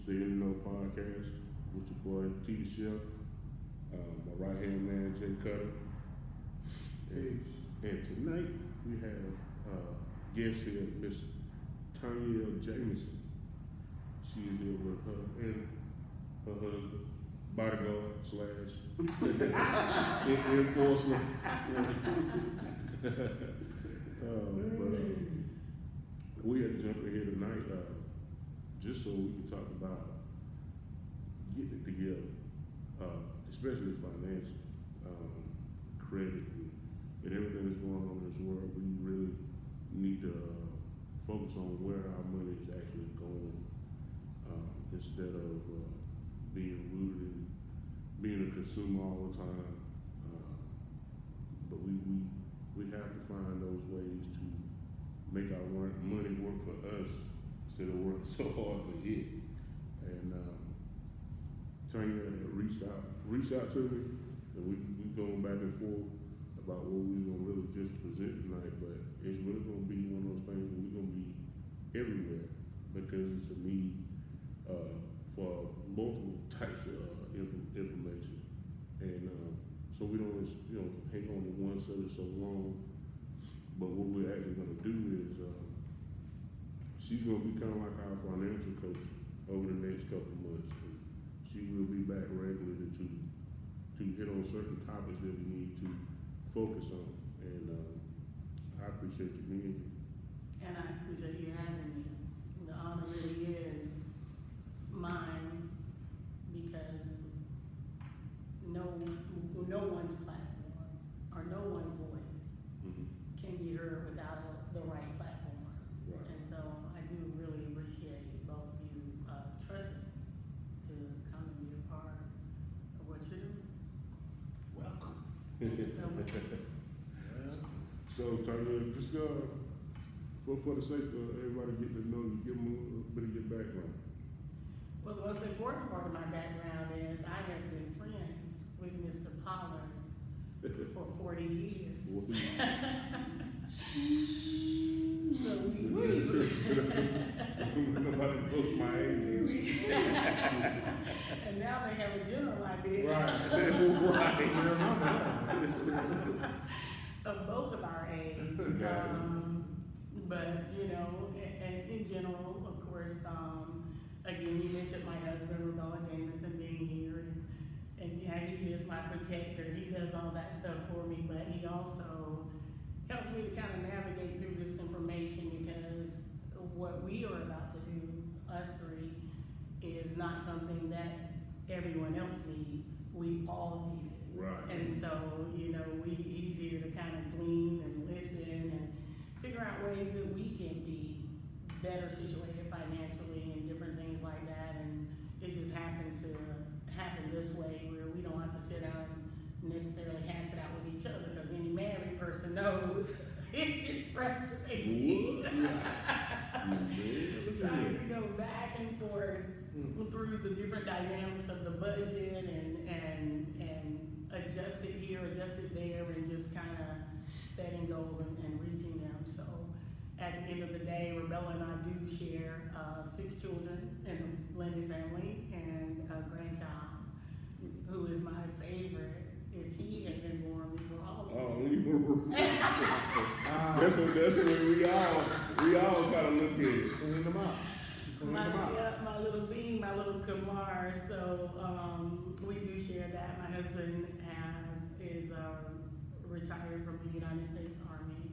the In the Know podcast with your boy T the Chef, my right hand man Jay Cutter. And tonight we have guest here, Miss Tanya Jamison. She is here with her and her husband, bodyguard slash enforcer. We had to jump in here tonight just so we can talk about getting it together, especially financial, credit, and everything that's going on in this world. We really need to focus on where our money is actually going instead of being rooted in being a consumer all the time. But we have to find those ways to make our money work for us instead of working so hard for it. And Tanya reached out to me, and we going back and forth about what we gonna really just present tonight. But it's really gonna be one of those things where we're gonna be everywhere because it's a need for multiple types of information, and so we don't just hang on to one subject so long. But what we're actually going to do is she's going to be kind of like our financial coach over the next couple of months. And she will be back regularly to hit on certain topics that we need to focus on. And I appreciate you being here. And I appreciate you having me. The honor really is mine because no one's platform or no one's voice can be heard without the right platform. Right. And so I do really appreciate both of you trusting to come and be a part of what you're doing. Welcome. Thank you so much. So Tanya, just for the sake of everybody getting to know you, give them a bit of your background. Well, the most important part of my background is I have been friends with Mr. Pollard for 40 years. So Nobody knows my age. And now they have a general idea. Right. Of both of our age. But, and in general, of course, again, you mentioned my husband, Jamison, being here. And yeah, he is my protector. He does all that stuff for me, but he also helps me to kind of navigate through this information because what we are about to do, us three, is not something that everyone else needs. We all need it. Right. And so, he's here to kind of glean and listen and figure out ways that we can be better situated financially and different things like that. And it just happens to happen this way where we don't have to sit down and necessarily hash it out with each other because any married person knows it's frustrating. Trying to go back and forth through the different dynamics of the budget and adjust it here, adjust it there, and just kind of setting goals and reaching them. So at the end of the day, Rebella and I do share 6 children in a blended family and a grandchild who is my favorite. If he had been born before all of them. That's what we all kind of look at it. Clean them up. My little being, my little Kamar. So we do share that. My husband is retired from the United States Army.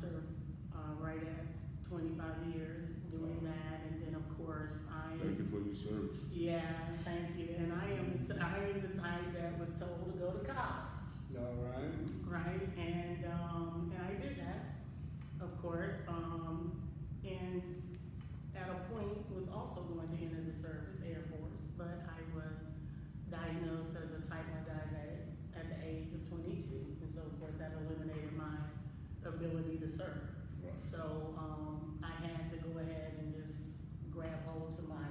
Served right at 25 years doing that, and then of course I am. Thank you for your service. Yeah, thank you. And I am the type that was told to go to college. All right. Right, and I did that, of course. And at a point was also going to enter the service, Air Force, but I was diagnosed as a type 1 diabetic at the age of 22, and so of course that eliminated my ability to serve. Right. So I had to go ahead and just grab hold to my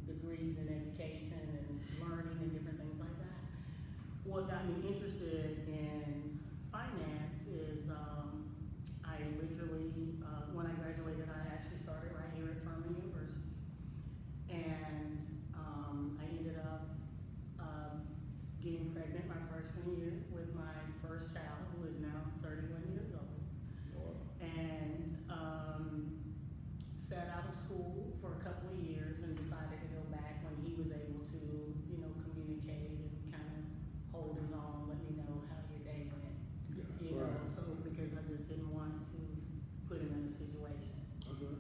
degrees in education and learning and different things like that. What got me interested in finance is I literally, when I graduated, I actually started right here at Furman University. sat out of school for a couple of years and decided to go back when he was able to, you know, communicate and kind of hold his own, let me know how your day went. Yeah. You know, Right. so because I just didn't want to put him in a situation. Okay.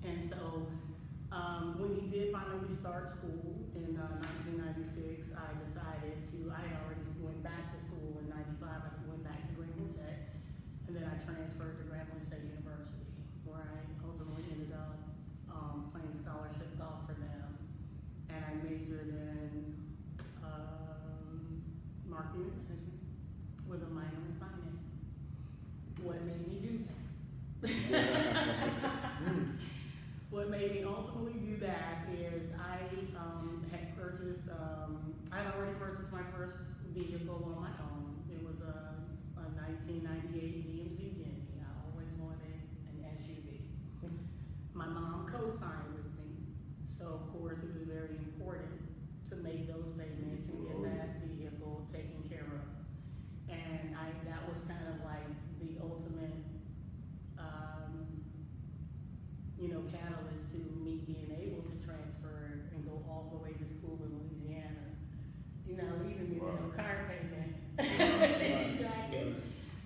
And so, when he did finally start school in 1996, I decided to, I had already went back to school in 95, I went back to Greenville Tech, and then I transferred to Grambling State University, where I ultimately ended up playing scholarship golf for them, and I majored in marketing and management with a minor in finance. What made me do that? What made me ultimately do that is I had purchased, I had already purchased my first vehicle on my own. It was a 1998 GMC Jimmy. I always wanted an SUV. My mom co-signed with me, so of course it was very important to make those payments and get that vehicle taken care of. And that was kind of like the ultimate, you know, catalyst to me being able to transfer and go all the way to school in Louisiana. You know, leaving me with no car payment. Exactly.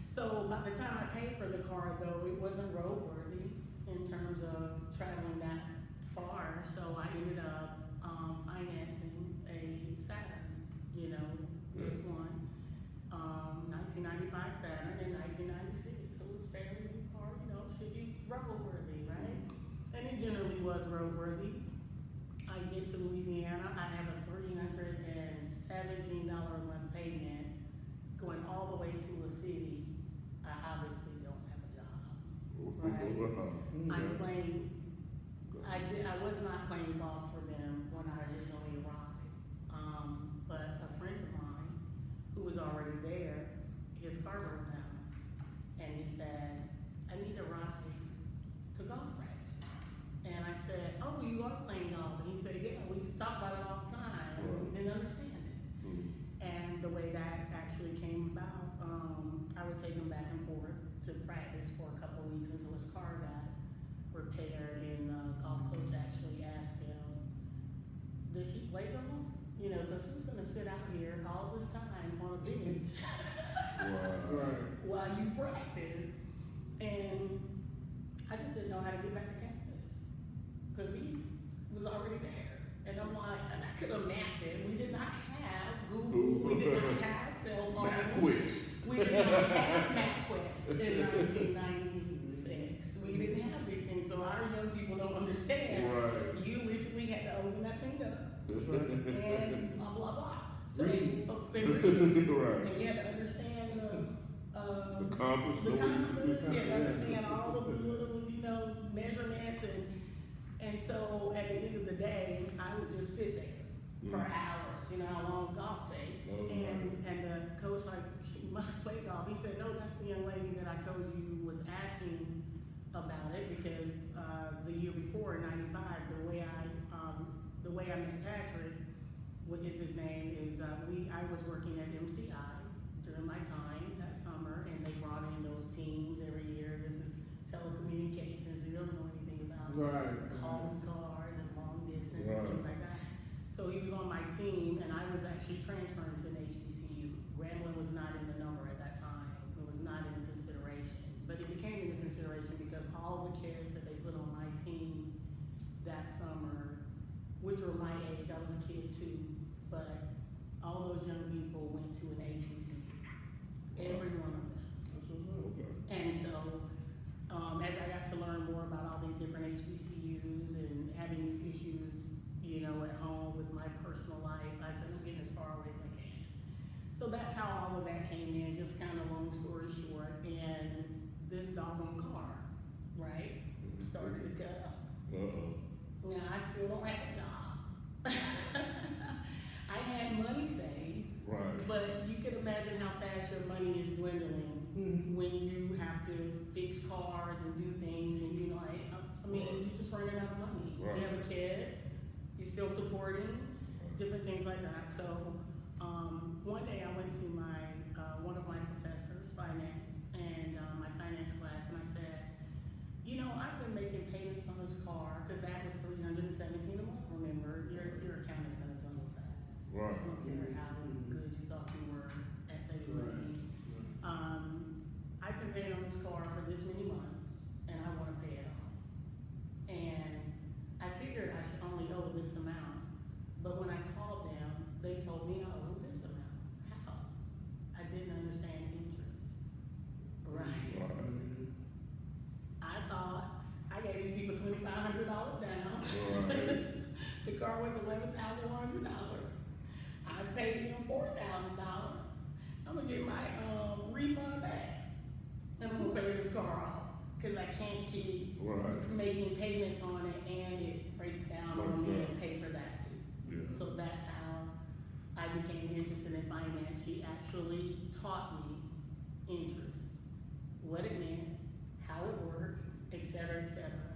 So by the time I paid for the car, though, it wasn't roadworthy in terms of traveling that far. So I ended up financing a Saturn, you know, this one, 1995 Saturn in 1996. So it was a fairly new car, you know, should be roadworthy, right? And it generally was roadworthy. I get to Louisiana, I have a $317 a month payment going all the way to a city. I obviously don't have a job, right? I was not playing golf for them when I originally arrived. But a friend of mine who was already there, his car broke down. And he said, I need a ride to golf practice. And I said, oh, you are playing golf? And he said, yeah, we used to talk about it all the time. And we didn't understand it. And the way that actually came about, I would take him back and forth to practice for a couple of weeks until his car got repaired. And the golf coach actually asked him, does she play golf? You know, because who's going to sit out here all this time on a bench while you practice? And I just didn't know how to get back to campus because he was already there. And I'm like, and I could have mapped it. We did not have Google. We did not have cell phones. We did not have MapQuest in 1996. We didn't have these things. So our young people don't understand. Right. You literally had to open that thing up. That's right. And blah, blah, blah. So, Read. and read. Right. And you had to understand The compass, the the compass, you had to understand all of the little, you know, measurements and so at the end of the day, I would just sit there for hours, you know how long golf takes. And the coach like, she must play golf. He said, no, that's the young lady that I told you was asking about it because the year before in '95, the way I met Patrick, what is his name, is I was working at MCI during my time that summer, and they brought in those teams every year. This is telecommunications. They don't know anything about calling cars and long distance and things like that. So he was on my team, and I was actually transferring to an HBCU. Grambling was not in the number at that time. It was not in the consideration. But it became in the consideration because all the kids that they put on my team that summer, which were my age, I was a kid too, but all those young people went to an HBCU. Every one of them. And so, as I got to learn more about all these different HBCUs and having these issues, you know, at home with my personal life, I said, I'm getting as far away as I can. So that's how all of that came in, just kind of long story short. And this doggone car, right, started to cut up. Now, I still don't have a job. I had money saved, but you can imagine how fast your money is dwindling when you have to fix cars and do things, and you know, I mean, you're just running out of money. You have a kid, you're still supporting, different things like that. So one day I went to my one of my professors, finance, and my finance class, and I said, you know, I've been making payments on this car Right. I don't care how good you thought you were at saving money. I've been paying on this car for this many months, and I wanna pay it off. And I figured I should only owe this amount, but when I called them, they told me I owe this amount. How? I didn't understand interest. Right. Right. I thought I gave these people $2,500 down. Right. The car was $11,100. I paid them $4,000. I'm gonna get my refund back, and I'm gonna pay this car off because I can't keep Right. making payments on it, and it breaks down on me and pay for that too. Yeah. So that's how I became interested in finance. She actually taught me interest, what it meant, how it works, et cetera, et cetera.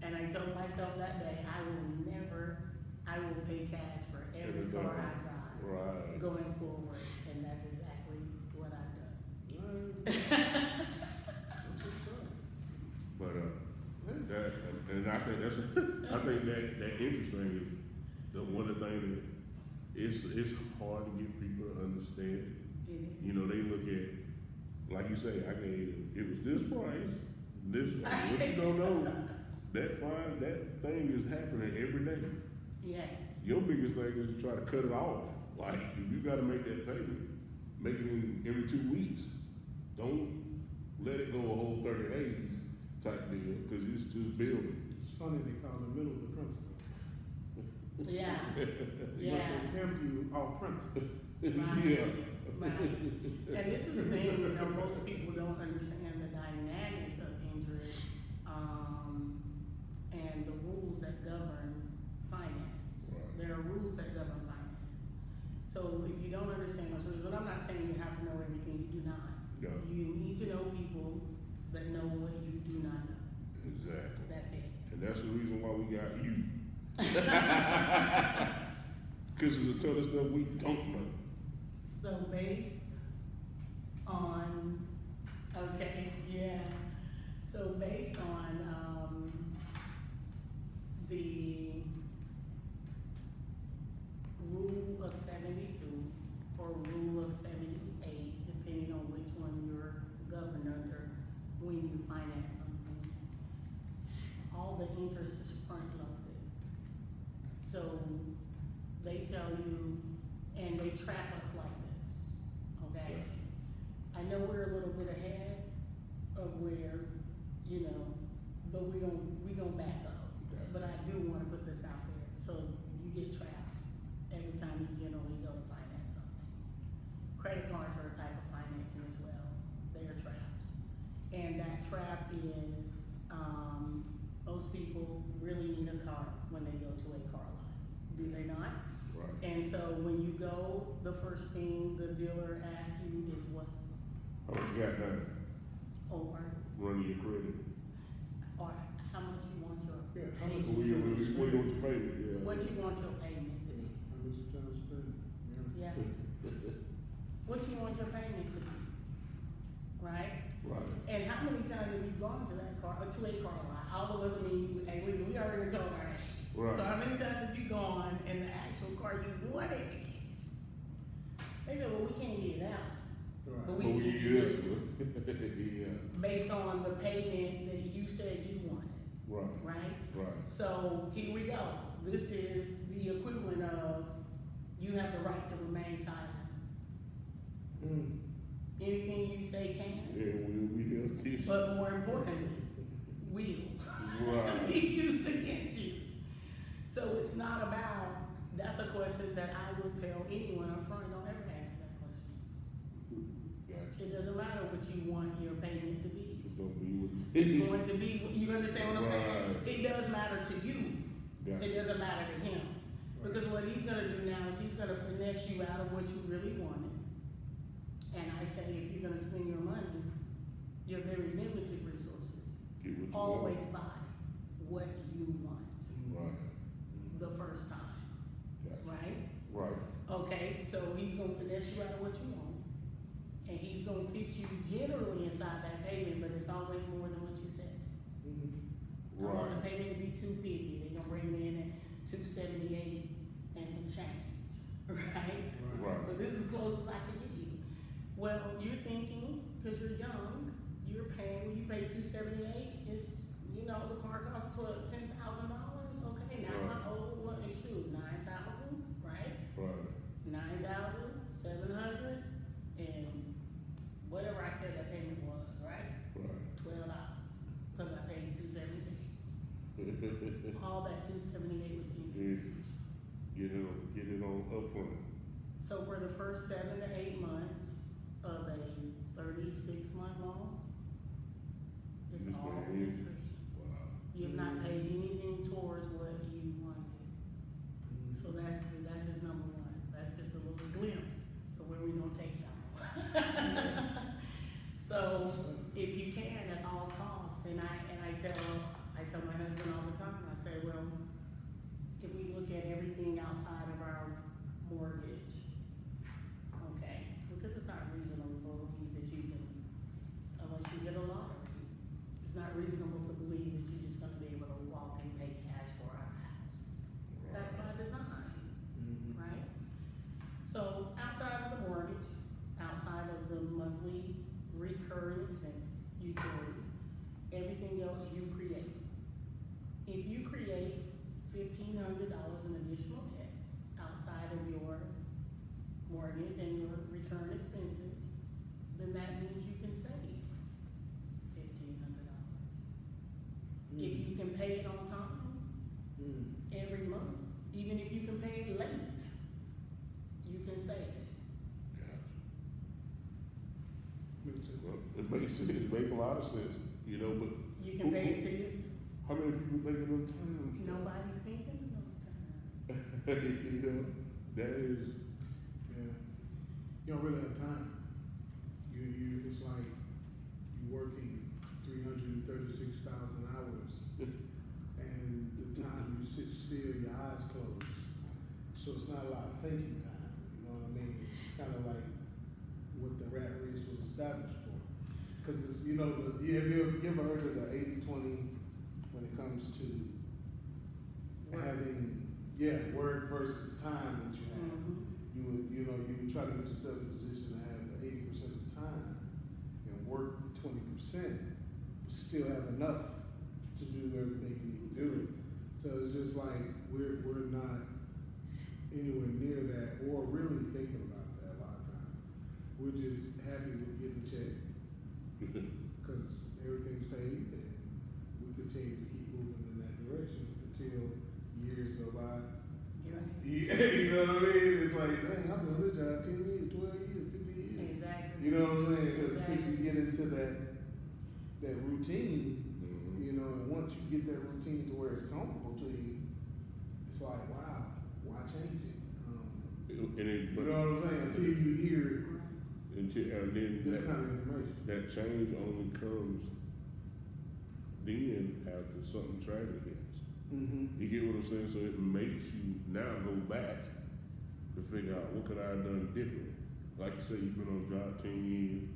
And I told myself that day, I will pay cash for every car I drive Right. going forward, and that's exactly what I've done. But that, and I think that's, I think that interest thing is the one of the things that it's hard to get people to understand. It is. You know, they look at, like you say, I gave it was this price, this way. What you don't know, that thing is happening every day. Yes. Your biggest thing is to try to cut it off. Like, if you gotta make that payment, make it in every 2 weeks. Don't let it go a whole 30 days type deal, cause it's just building. It's funny they call it middle of the principle. Yeah. But Yeah. they pimp you off principle. Right. Yeah. Right. And this is the thing, you know, most people don't understand the dynamic of interest, and the rules that govern finance. Right. There are rules that govern finance. So if you don't understand those rules, and I'm not saying you have to know everything, you do not. Yeah. You need to know people that know what you do not know. Exactly. That's it. And that's the reason why we got you. Cause it's tell us stuff we don't know. So based on, okay, yeah, so based on, the rule of 72 or rule of 78, depending on which one you're governed under when you finance something, all the interest is front loaded. So they tell you, and they trap us like this, okay? I know we're a little bit ahead of where, you know, but we gonna back up. Okay. But I do wanna put this out there, so you get trapped every time you generally go to finance something. Credit cards are a type of financing as well, they are traps. And that trap is, most people really need a car when they go to a car lot, do they not? Right. And so when you go, the first thing the dealer asks you is what, How much you got done? or Running your credit. how much you want your Yeah, how much payment, What you want your payment, yeah. what you want your payment to be, How much you trying to spend? yeah. What you want your payment to be, right? Right. And how many times have you gone to that car, or to a car lot? All of us, I mean, at least we already told our age. Right. So how many times have you gone in the actual car you wanted to get? They said, well, we can't get it out. Right. But But we we can use use it it. Yeah. based on the payment that you said you wanted, Right. right? Right. So here we go. This is the equivalent of you have the right to remain silent. Mm. Anything you say can, Yeah, we help kids. but more importantly, will Right. be used against you. So it's not about, that's a question that I would tell anyone up front, don't ever ask that question. Gotcha. It doesn't matter what you want your payment to be. It's gonna be what It's going to be, you understand what I'm saying? Right. It does matter to you. Gotcha. It doesn't matter to him. Because what he's gonna do now is he's gonna finesse you out of what you really wanted. And I say, if you're gonna spend your money, your very limited resources, Get what you always want. buy what you want Right. the first time, Gotcha. right? Right. Okay, so he's gonna finesse you out of what you want. And he's gonna fit you generally inside that payment, but it's always more than what you said. I want the Right. payment to be $250, they're gonna bring it in at $278 and some change. right? Right. But this is close as I can get you. Well, you're thinking, cause you're young, you pay $278, it's, you know, the car costs $10,000, okay, now my old one, shoot, 9,000, right? Right. 9,700, and whatever I said that payment was, right? Right. $12, cause I paid $278. All that $278 was in. Yes. Get it on upfront. So for the first 7 to 8 months of a 36-month loan, it's Just all paying interest. Wow. You have not paid anything towards what you wanted. So that's just number one. That's just a little glimpse of where we're gonna take y'all. So if you can at all costs, and I tell my husband all the time, I say, well, if we look at everything outside of our mortgage, okay, because it's not reasonable to believe that you can, unless you get a lottery, it's not reasonable to believe that you're just gonna be able to walk and pay cash for our house. That's by design, right? So outside of the mortgage, outside of the monthly recurring expenses, utilities, everything else you create. If you create $1,500 in additional debt outside of your mortgage and your recurring expenses, then that means you can save $1,500. If you can pay it on time, every month, even if you can pay it late, you can save it. Gotcha. Well, it makes sense. It makes a lot of sense, you know, but You can pay it to your, how many people think of them times? nobody's thinking of those times. You know, that is, Yeah. You don't really have time. It's like you working 336,000 hours, and the time you sit still, your eyes closed. So it's not a lot of thinking time. You know what I mean? It's kind of like what the rat race was established for. Because it's, you know, have you ever heard of the 80-20 when it comes to having, work versus time that you have? You would try to get yourself in a position to have the 80% of the time and work the 20%, but still have enough to do everything you need to do. So it's just like we're not anywhere near that or really thinking about that a lot of times. We're just happy with getting a check because everything's paid and we continue to keep moving in that direction until years go by. You're right. You know what I mean? It's like, dang, I've been on this job 10 years, 12 years, 15 years. Exactly. You know what I'm saying? Because Exactly. you get into that routine, you know, and once you get that routine to where it's comfortable to you, it's like, wow, why change it? You know what I'm saying? Until you hear then this that, kind of information. that change only comes then after something tragic happens. You get what I'm saying? So it makes you now go back to figure out what could I have done differently. Like you say, you've been on the job 10 years,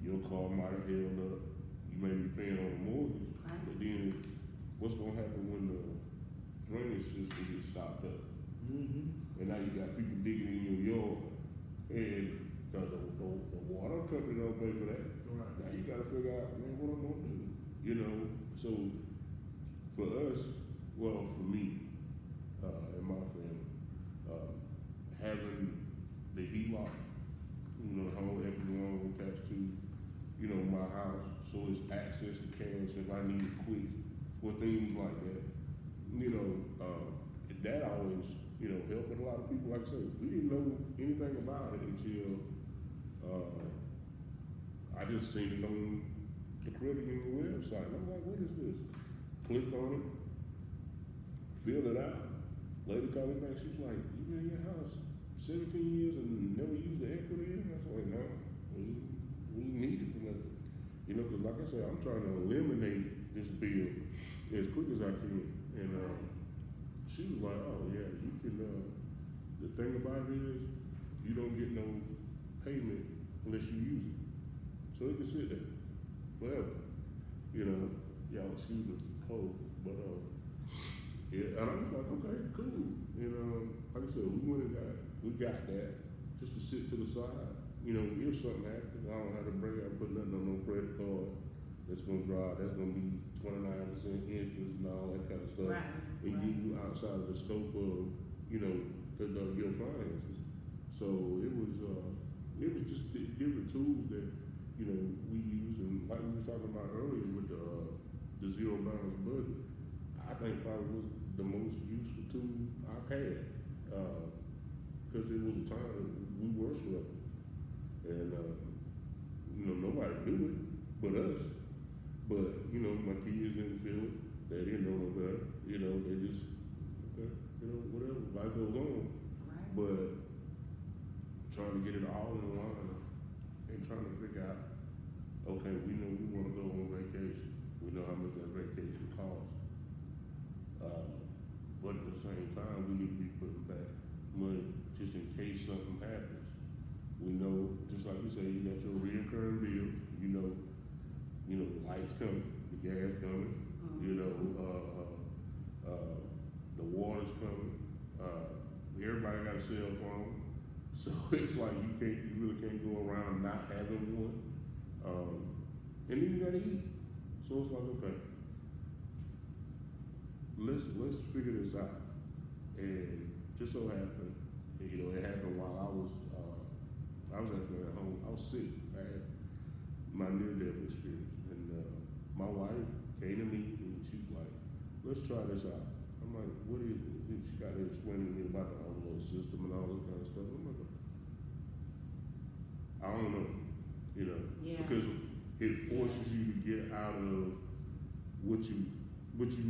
your car might have held up, you may be paying on the mortgage, Right. but then what's gonna happen when the drainage system gets stopped up? And now you got people digging in your yard, and the water company don't pay for that. Right. Now you gotta figure out, man, what I'm gonna do, you know? So for us, well, for me, and my family, having the HELOC, you know, the home equity loan attached to, you know, my house, so it's access to cash if I need it quick for things like that. You know, that always, you know, helped a lot of people. Like I said, we didn't know anything about it until I just seen it on the credit union website. And I'm like, what is this? Clicked on it, filled it out. Lady called me back, she was like, you been in your house 17 years and never used the equity in? I was like, no, we need it for nothing. You know, because like I said, I'm trying to eliminate this bill as quick as I can. And she was like, oh yeah, you can, the thing about it is, you don't get no payment unless you use it. So it can sit there forever. You know, y'all excuse the cold, but Yeah, and I was like, okay, cool. And like I said, we got that just to sit to the side. You know, if something happens, I don't have to break. I put nothing on no credit card. That's gonna drive. That's gonna be 29% interest and all that kind of stuff. Right, And you outside of the scope of your finances. So it was just different tools that we use, and like we were talking about earlier with the zero balance budget. I think probably was the most useful tool I've had, because there was a time that we were struggling, and nobody knew it but us. But my kids didn't feel it. They didn't know no better. They just whatever. Life goes on. Right. But trying to get it all in line and trying to figure out, okay, we know we want to go on vacation. We know how much that vacation costs. But at the same time, we need to be putting back money just in case something happens. We know, just like you say, you got your reoccurring bills. The lights coming, the gas coming. The water's coming. Everybody got a cell phone, so it's like you really can't go around not having one. And then you gotta eat. So it's like, okay, let's figure this out. And just so happened, it happened while I was actually at home. I was sick. I had my near-death experience, and my wife came to me and she's like, "Let's try this out." I'm like, "What is it?" And she got to explain to me about the envelope system and all this kind of stuff. I'm like, I don't know, Yeah. because it forces you to get out of what you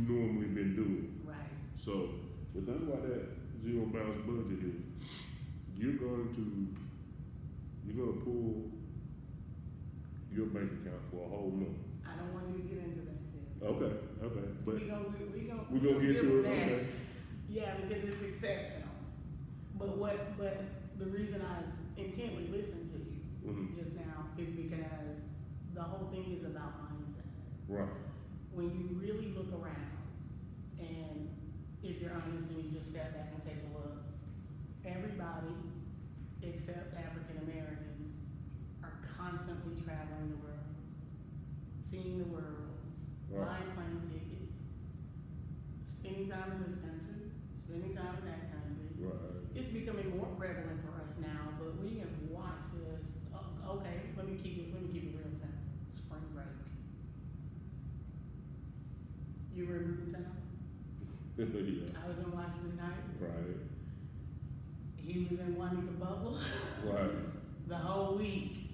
normally been doing. Right. So the thing about that zero balance budget is you're gonna pull your bank account for a whole month. I don't want you to get into that too. Okay, but we gonna we're gonna get to it. that. Okay. Yeah, because it's exceptional. But the reason I intently listened to you just now is because the whole thing is about mindset. Right. When you really look around, and if you're honest and you just step back and take a look, everybody except African Americans are constantly traveling the world, seeing the world, buying plane tickets, spending time in this country, spending time in that country. Right. It's becoming more prevalent for us now, but we have watched this. Okay, let me keep it real simple. Spring break. You were in Bruton? Yeah. I was in Washington Heights. Right. He was in Juanita Bubble Right. the whole week.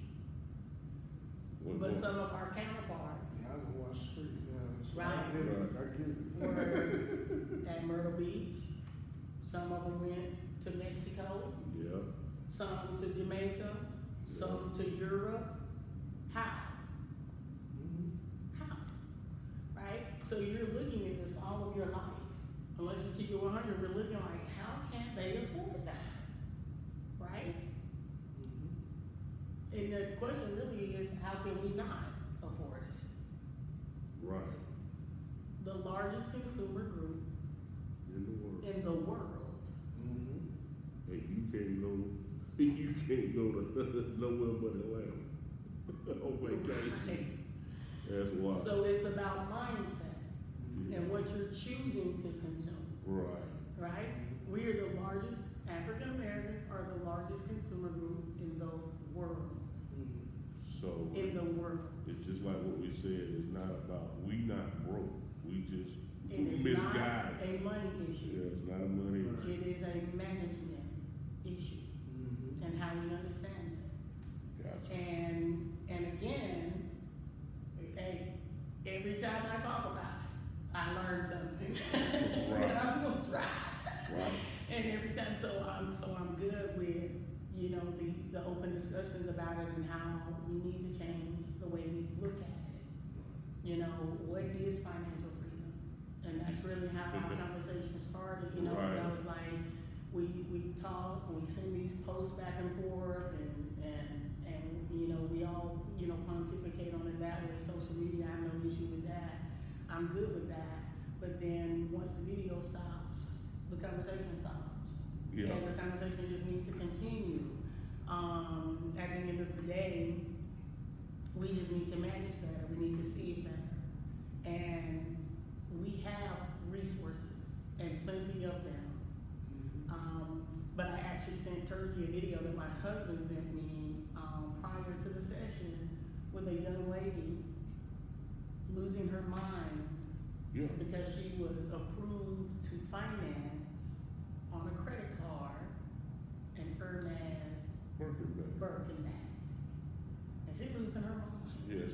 What- But what- some of our counterparts Yeah, I don't watch street, yeah. So Right. I get it. were at Myrtle Beach. Some of them went to Mexico, Yeah. some to Jamaica, some to Europe. How? How? Right? So you're looking at this all of your life. Unless you keep it 100, we're looking like, how can they afford that? Right? And the question really is, how can we not afford it? Right. The largest consumer group In the world. in the world. And you can't go to nowhere but Atlanta. Oh my God. Right. That's wild. So it's about mindset and what you're choosing to consume, Right. right? We are the largest, African Americans are the largest consumer group in the world. So In the world. it's just like what we said, it's not about, we not broke, we just It is not misguided. a money issue. Yeah, it's not a money issue. It is a management issue and how we understand it. Gotcha. And again, hey, every time I talk about it, I learn something. Right. And I'm gonna try. Right. And every time, so I'm good with, the open discussions about it and how we need to change the way we look at it. What is financial freedom? And that's really how our conversation started, 'cause Right. I was like, we talk and we send these posts back and forth and we all, pontificate on it that way. Social media, I have no issue with that. I'm good with that. But then once the video stops, the conversation stops. Yeah. And the conversation just needs to continue. At the end of the day, we just need to manage better, we need to see it better. And we have resources and plenty of them. But I actually sent Turkey a video that my husband sent me prior to the session with a young lady losing her mind Yeah. because she was approved to finance on a credit card an Hermes Birkin bag. Birkin bag. And she losing her mind. Yeah,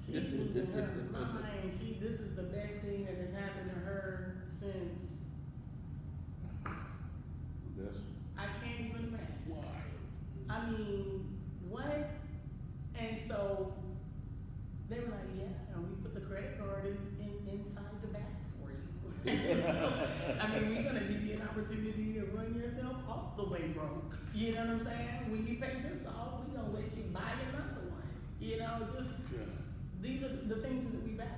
She's losing her mind. This is the best thing that has happened to her since, that's I can't even imagine. wild. I mean, what? And so they were like, yeah, and we put the credit card inside the bag for you. So, I mean, we're gonna give you an opportunity to run yourself off the way broke. You know what I'm saying? When you pay this off, we're gonna let you buy another one. You know, just these are the things that we value.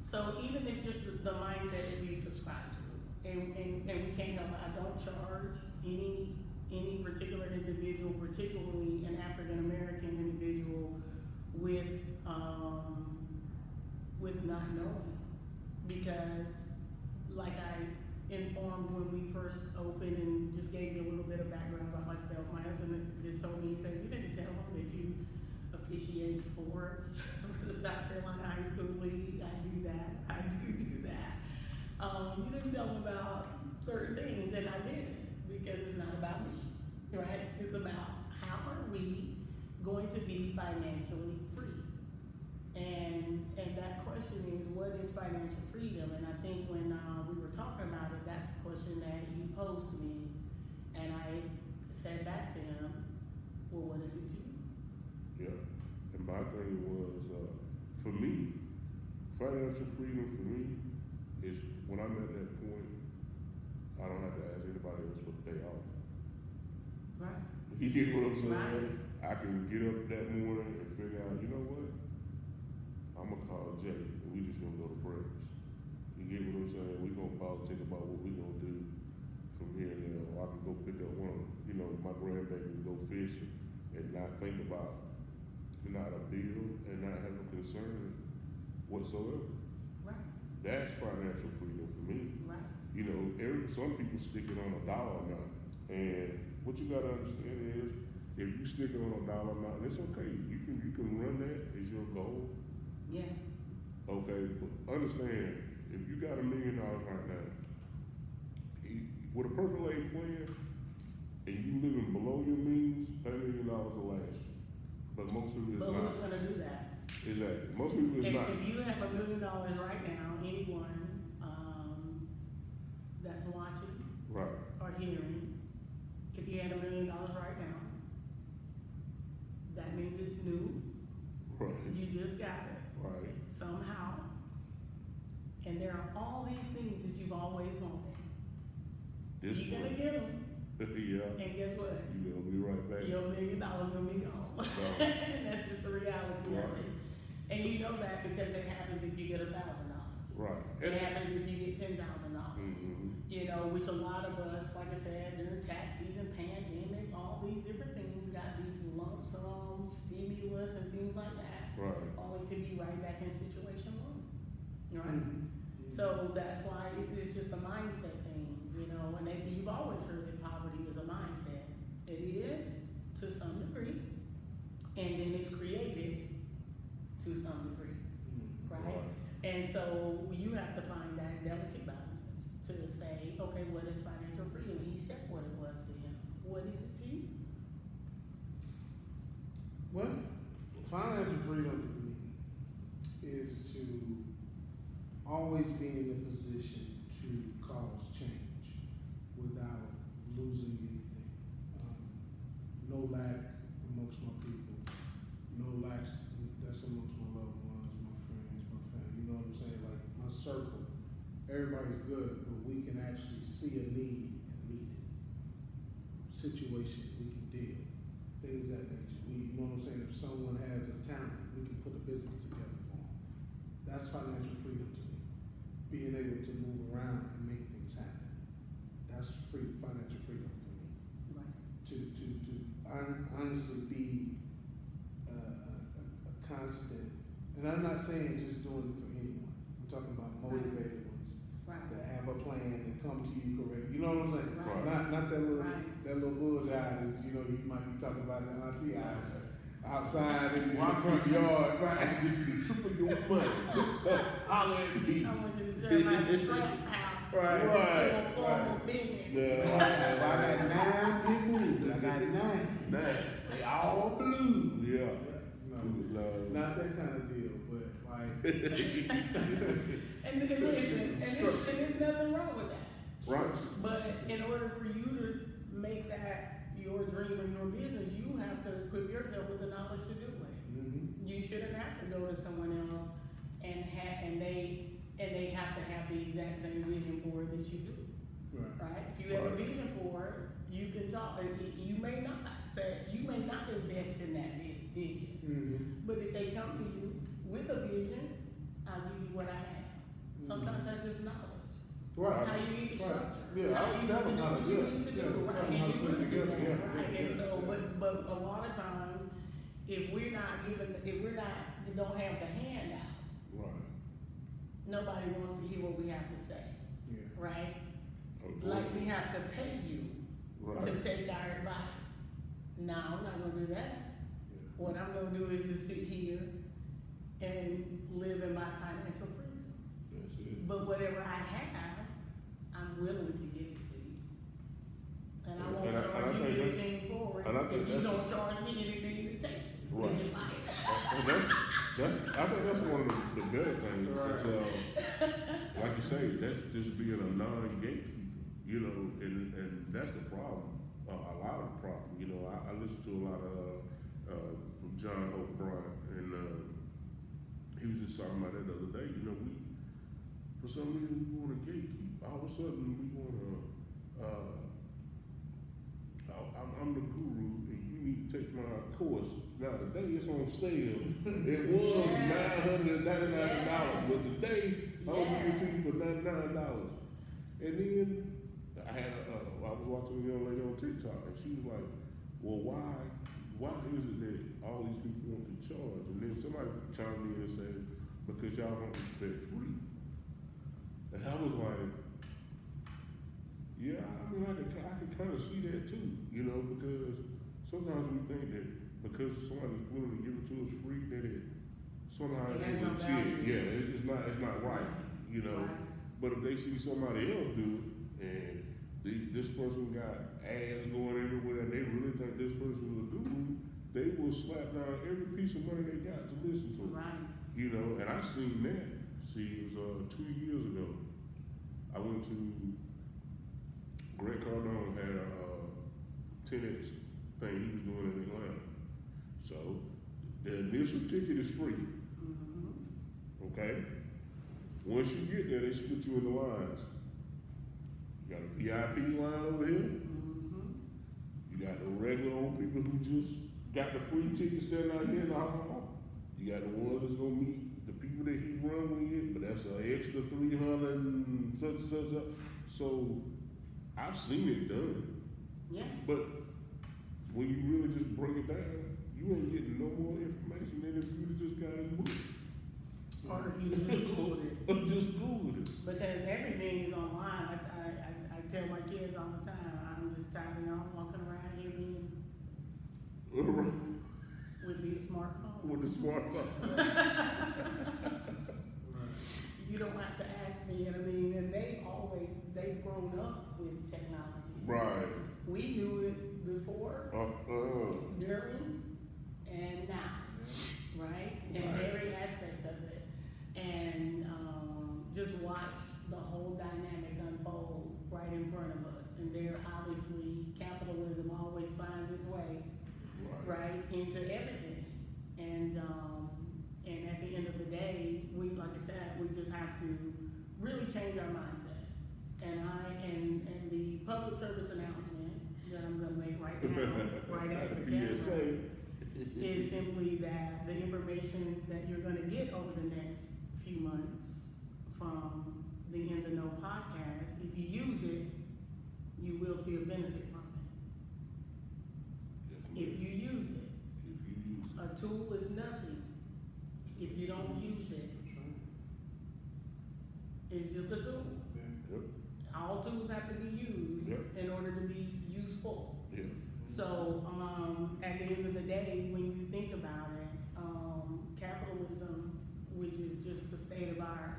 So even it's just the mindset that we subscribe to, and we can't help it. I don't charge any particular individual, particularly an African American individual, with not knowing, because like I informed when we first opened and just gave you a little bit of background about myself. My husband just told me, he said, you didn't tell him that you officiate sports for the South Carolina High School League. I do that. You didn't tell him about certain things, and I didn't, because it's not about me, right? It's about how are we going to be financially free? And that question is, what is financial freedom? And I think when we were talking about it, that's the question that he posed to me, and I said back to him, well, what is it to you? Yeah. And my thing was, for me, financial freedom for me is when I'm at that point, I don't have to ask anybody else for the day off. Right. You get what I'm saying? Right. I can get up that morning and figure out, you know what? I'm gonna call Jay and we just gonna go to breakfast. You get what I'm saying? We gonna politic about what we gonna do from here and there. Or I can go pick up one of, my grandbaby and go fishing and not think about not a bill and not have a concern whatsoever. Right. That's financial freedom for me. Right. Some people stick it on a dollar amount, and what you gotta understand is, if you stick it on a dollar amount, it's okay. You can run that as your goal. Yeah. Okay, but understand, if you got $1 million right now, with a percolating plan, and you living below your means, $1 million will last you. But most people is But not. who's gonna do that? Exactly. Most people is not. If you have $1 million right now, anyone that's watching Right. or hearing, if you had $1 million right now, that means it's new. Right. You just got it Right. somehow, and there are all these things that you've always wanted. This You're gonna one. get them, Yeah. and guess what? You gonna be right back. Your $1 million gonna be gone. And that's just the reality of Right. it. And you know that because it happens if you get $1,000. Right. It happens if you get $10,000. Mm-hmm. Which a lot of us, like I said, during tax season, pandemic, all these different things, got these lump sum stimulus and things like that. Right. Only to be right back in situation one. Right? Mhm. So that's why it's just a mindset thing, and you've always heard that poverty is a mindset. It is to some degree, and then it's created to some degree, right? And so you have to find that delicate balance to say, okay, what is financial freedom? He said what it was to him. What is it to you? Well, financial freedom to me is to always be in a position to cause change without losing anything. No lack amongst my people, no lack that's amongst my loved ones, my friends, my family. You know what I'm saying? Like my circle, everybody's good, but we can actually see a need and meet it. Situation we can deal, things that nature. You know what I'm saying? If someone has a talent, we can put a business together for them. That's financial freedom to me. being able to move around and make things happen. That's financial freedom for me. Right. To honestly be a constant, and I'm not saying just doing it for anyone. I'm talking about motivated ones Right. that have a plan, that come to you correct. You know what I'm saying? Right. Not that little Right. that little bullshit that you might be talking about in the auntie house, outside in the front yard, I right? can get you the triple your money. Holler at me. I want you to turn my trap house. Right. Into a formal business. Yeah. I got 9 big blues. I got 9. They all blue. Yeah. No, not that kind of deal, but like. And then listen, and there's nothing wrong with that. Right. But in order for you to make that your dream or your business, you have to equip yourself with the knowledge to do it. Mm-hmm. You shouldn't have to go to someone else and they have to have the exact same vision for it that you do. Right? If you have a Right. vision for it, you can talk. You may not invest in that vision, Mm-hmm. but if they come to you with a vision, I'll give you what I have. Sometimes that's just knowledge. Right. How you need to structure. Yeah, how I you would tell them need to how do to what do you it. need to do, Yeah, right? tell them And how to you put it really do together. that, Yeah, right? yeah, And yeah, so, yeah. but a lot of times, if we don't have the handout, Right. nobody wants to hear what we have to say, Yeah. right? Okay. Like we have to pay you Right. to take our advice. No, I'm not gonna do that. Yeah. What I'm gonna do is just sit here and live in my financial freedom. That's it. But whatever I have, I'm willing to give it to you. And I won't And I charge you think that's- anything for it, and I think if you that's- don't charge me anything to take Right. the advice. And I think that's one of the better things. Like you say, that's just being a non-gatekeeper, and that's the problem. A lot of the problem, I listen to a lot of John Hope Bryant, and he was just talking about that the other day. We, for some reason, we want to gatekeep. All of a sudden, we want to. I'm the guru, and you need to take my course. Now today it's on sale. It was $999, but today I'm gonna give it to you for $99. And then I was watching a young lady on TikTok, and she was like, "Well, why is it that all these people want to charge?" And then somebody chimed in and said, "Because y'all don't respect free." And I was like, yeah, I mean, I can kind of see that too, because sometimes we think that because somebody's willing to give it to us free, that it somehow It Mm-hmm. has Mm-hmm. no legit. value. Yeah, it's not right, Right. But if they see somebody else do it, and this person got ads going everywhere, and they really think this person is a guru, they will slap down every piece of money they got to listen to. Right. And I seen that. See, it was 2 years ago. I went to Grant Cardone had a 10X thing he was doing in Atlanta. So the initial ticket is free. Mm-hmm. Okay? Once you get there, they split you in the lines. You got a VIP line over here. Mm-hmm. You got the regular old people who just got the free ticket standing out here in the hall. You got the ones that's gonna meet the people that he run with, but that's an extra 300 and such. So I've seen it done. Yeah. But when you really just break it down, you ain't getting no more information than if you just got his book. Or if you just Googled it. Or just Googled it. Because everything is online. I tell my kids all the time, I'm just tired of y'all walking around here with these smartphones. With the smartphone. You don't have to ask me, and they've grown up with technology. Right. We knew it before, during, and now, right? In every aspect of it. And just watch the whole dynamic unfold right in front of us. And there obviously, capitalism always finds its way right into everything. And at the end of the day, like I said, we just have to really change our mindset. And the public service announcement that I'm gonna make right now, right at the camera, is simply that the information that you're gonna get over the next few months from still benefit from it. Yes, If ma'am. you use it. If you use it. A tool is nothing if you don't use it. That's right. It's just a tool. Yeah. Yep, All tools have to be used Yep. in order to be useful. yeah, So, at the end of the day, when you think about it, capitalism, which is just the state of our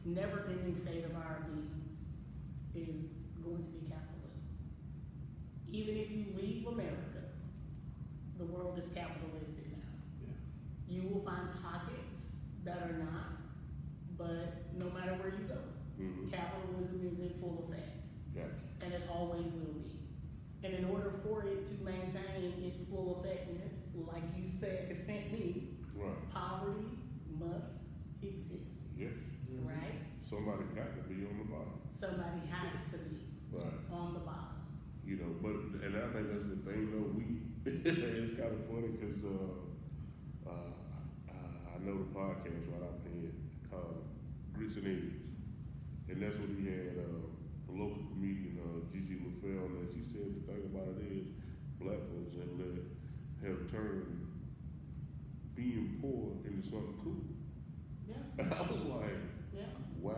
never-ending state of our beings, is going to be capitalism. Even if you leave America, the world is capitalistic now. Yeah. You will find pockets that are not, but no matter where you go, mm-hmm, capitalism is in full effect, gotcha, and it always will be. And in order for it to maintain its full effectiveness, like you said, sent me, right, poverty must exist, yes, right? somebody got to be on the bottom, Somebody has to be right, on the bottom. you know, but, and I think that's the thing, though, it's kind of funny, cause, I know the podcast right off here, Grits and Eggs, and that's what he had, the local comedian, Gigi LaFell, and she said the thing about it is, black folks have turned being poor into something cool. Yeah, And I was like, yeah, wow.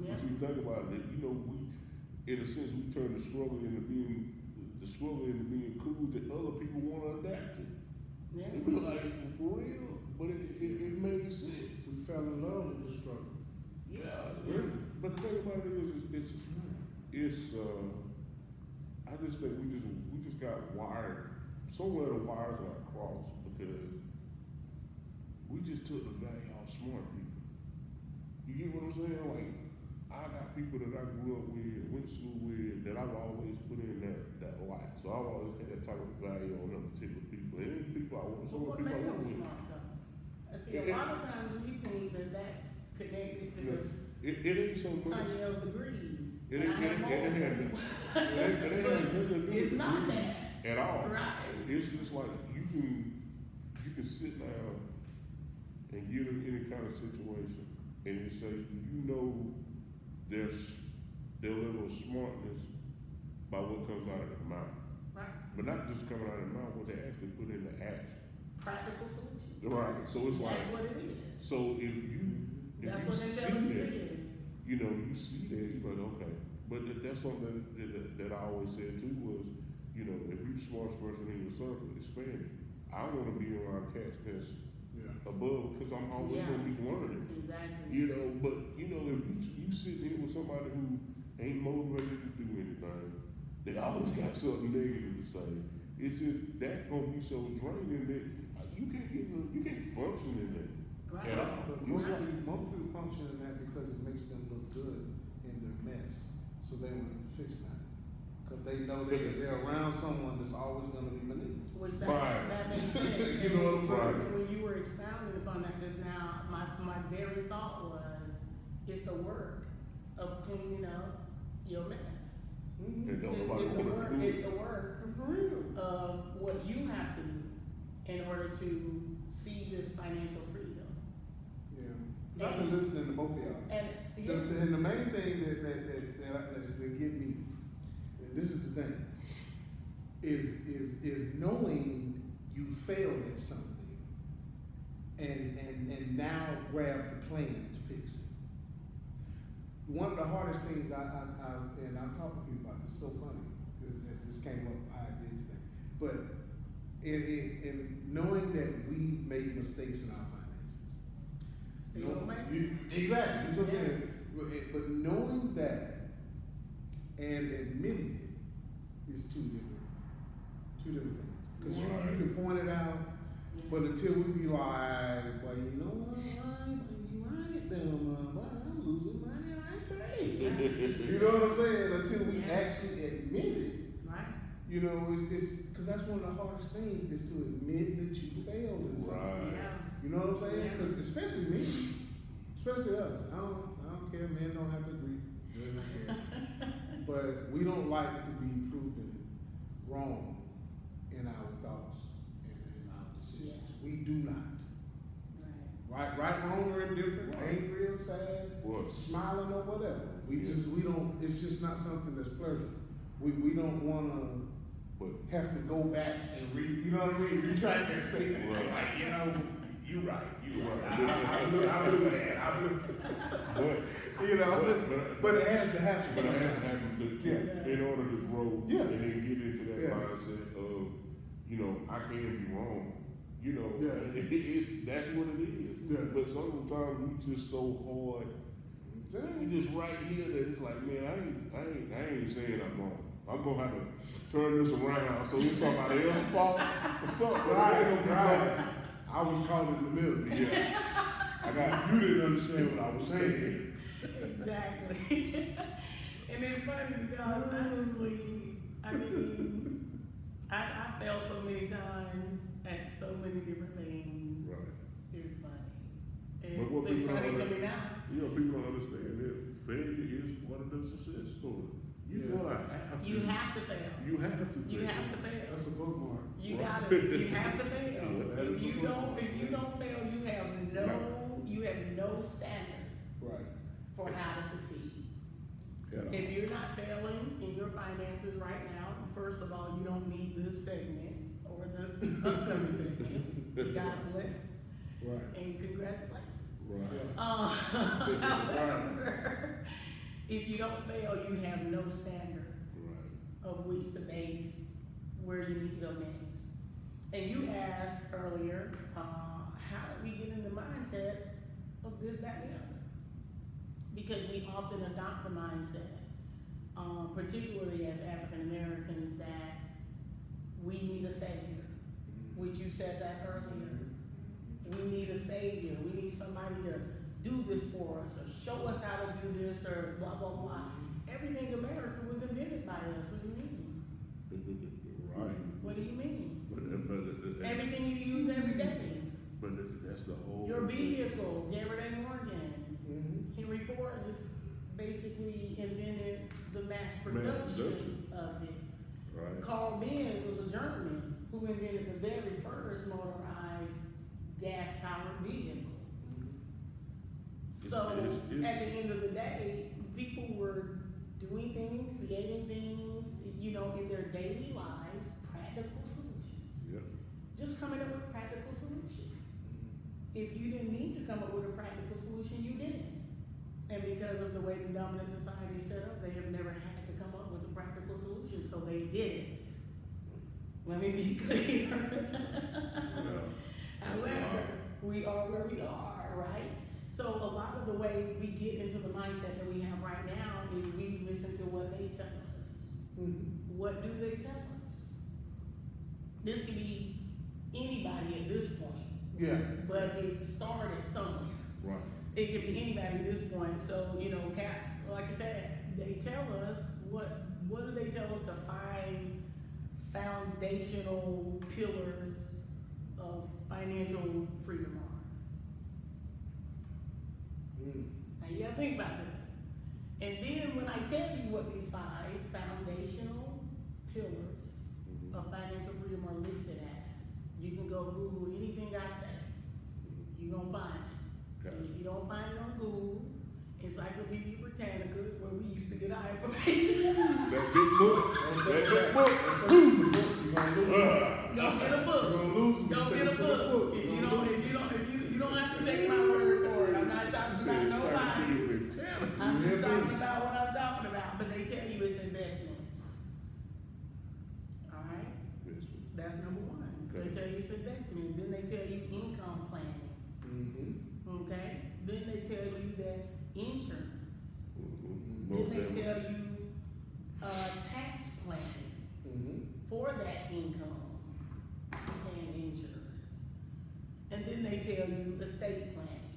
Yeah. But you think about it, you know, we, in a sense, we turn the struggle into being cool that other people want to adapt to. yeah. They be like, for real? But it made sense. We fell in love with the struggle. Yeah. Yeah. But the thing about it is, I just think we just got wired. Somewhere the wires are crossed because we just took the value off smart people. You get what I'm saying? Like, I got people that I grew up with, went to school with, that I've always put in that light. So I've always had that type of value on them particular people. And any people I want, some But of the what people I made work them with. smart though? I see a lot of times we think that that's connected to It ain't so much. Tanyel's degree. It ain't nothing to do It's with not the that. at all. Right. It's just like you can sit down and get in any kind of situation and you say, you know, their level of smartness by what comes out of their mouth. Right. But not just coming out of their mouth, what they actually put into action. Practical solution. Right. So it's like, That's what it is. so if you That's what see intelligence that, is. you know, you see that, you're like, okay. But that's something that I always said too was, you know, if you're the smartest person in your circle, expand it. I want to be around cats that's Yeah. above because I'm always Yeah. going to be learning. Exactly. You know, but you know, if you sit here with somebody who ain't motivated to do anything, they always got something negative to say. It's just that gonna be so draining that you can't function in that. Right. at all. But most people function in that because it makes them look good in their mess, so they don't have to fix that. Because they know they're around someone that's always going to be beneath them. Which Right. that makes sense. You know what I'm saying? And when you were expounding upon that just now, my very thought was, it's the work of cleaning up your mess. Mm-hmm. And don't It's nobody the wanna work, do it's it. the work For real. of what you have to do in order to see this financial freedom. Yeah. 'Cause I've been listening to both of y'all. And, And the main thing that's been getting me, and this is the thing, is knowing you failed at something and now grab the plan to fix it. One of the hardest things and I've talked to people about this, so funny that this came up, I did today, but in knowing that we've made mistakes in our finances. Still making. Exactly, that's what I'm saying. But knowing that and admitting it is two different things. Because you can point it out, but until we be like, well, you know what, you right, I'm losing money like crazy. You know what I'm saying? Until we actually admit it. Right. You know, it's because that's one of the hardest things is to admit that you failed in something. Right. Yeah. You know what I'm saying? Yeah. Because especially me, especially us. I don't care. Men don't have to agree. They don't care. But we don't like to be proven wrong in our thoughts and in our decisions. Yeah. We do not. Right. Right, wrong, or indifferent, angry or sad, What? smiling or whatever. We Yeah. don't, it's just not something that's pleasurable. We don't wanna But have to go back and you know what I mean, retract that statement. Right. Like, you know, you right. Right. I blew that. but You know, but it has to happen. But I have to, Yeah. in order to grow, Yeah. and then get into that Yeah. mindset of, you know, I can be wrong. You know, Yeah. that's what it is. Yeah. But sometimes we just so hard. We just right here that it's like, man, I ain't saying I'm wrong. I'm gonna have to turn this around so it's somebody else's fault or something. But it ain't gonna be Right. I was caught in the middle. Yeah. You didn't understand what I was saying. Exactly. And it's funny because honestly, I mean, I failed so many times at so many different things. Right. It's funny. But what It's people funny don't to me now. You know, people don't understand that failure is part of the success story. You Yeah. gotta have to. You have to fail. You have to. You fail. have to fail. That's a bookmark. You Right. gotta, you have to fail. Yeah, that is If a you good don't, one. if you don't fail, you have no standard Right. for how to succeed. At all. If you're not failing in your finances right now, first of all, you don't need this segment or the upcoming segment. God bless Right. and congratulations. Right. However, if you don't fail, you have no standard Right. of which to base where you need to go next. And you asked earlier, how do we get in the mindset of this, that, and the other? Because we often adopt the mindset, particularly as African Americans, that we need a savior, which you said that earlier. We need a savior. We need somebody to do this for us or show us how to do this or blah, blah, blah. Everything America was invented by us. What do you mean? Right. What do you mean? But Everything you use every day. that's the whole. Your vehicle, Garrett A. Morgan. Mm-hmm. Henry Ford just basically invented the mass production. production of it. Right. Carl Benz was a German who invented the very first motorized gas-powered vehicle. So It's- at the end of the day, people were doing things, creating things, you know, in their daily lives, practical solutions. Yep. Just coming up with practical solutions. If you didn't need to come up with a practical solution, you didn't. And because of the way the dominant society is set up, they have never had to come up with a practical solution, so they didn't. Let me be clear. However, we are where we are, right? So a lot of the way we get into the mindset that we have right now is we listen to what they tell us. Mm-hmm. What do they tell us? This could be anybody at this point, Yeah. but it started somewhere. Right. It could be anybody at this point. So, you know, like I said, they tell us what do they tell us the 5 foundational pillars of financial freedom are? Now you gotta think about this. And then when I tell you what these 5 foundational pillars of financial freedom are listed as, you can go Google anything I say. You're gonna find it. Gotcha. If you don't find it on Google, Encyclopedia Britannica is where we used to get our information. That big book. That big book. You're gonna lose. Don't get a book. You're gonna lose. Don't get a book. If you don't have to take my word for it. I'm not talking about nobody. I'm just talking about what I'm talking about. But they tell you it's investments. All right, that's number 1. Okay. They tell you it's investments. Then they tell you income planning. Mm-hmm. Okay. Then they tell you that insurance. Mm-hmm. Then they tell you tax planning Mm-hmm. for that income and insurance. And then they tell you estate planning.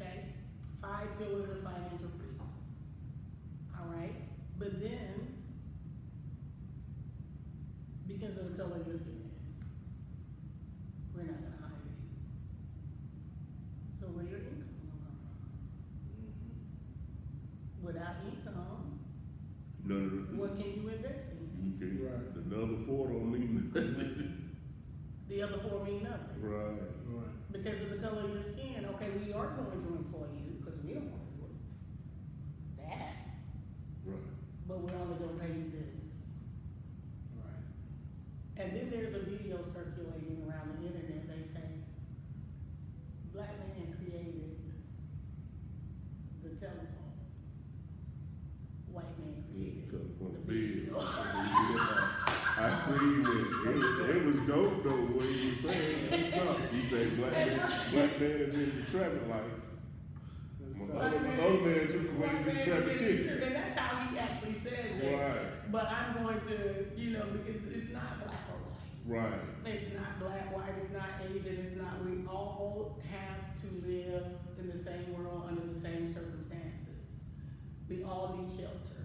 Okay? 5 pillars of financial freedom. All right? But then, because of the color of your skin, we're not going to hire you. So where your income gonna come from? Without income, None of the. what can you invest in? You can't. Right. The other 4 don't mean nothing. The other 4 mean nothing. Right. Right. because of the color of your skin, okay, we are going to employ you, because we don't want to do that, Right. but we're only gonna pay you this. Right. And then there's a video circulating around the internet, they say, black man created the telephone, white man created Telephone the bill. bill. I seen it. It was dope though, what he was saying. It's tough. He said black man invented the traffic light. That's My tough. other man took away White the man traffic created- ticket. And that's how he actually says it. Right, But I'm going to, because it's not black or white. right. It's not black, white, it's not Asian, it's not, we all have to live in the same world under the same circumstances. We all need shelter.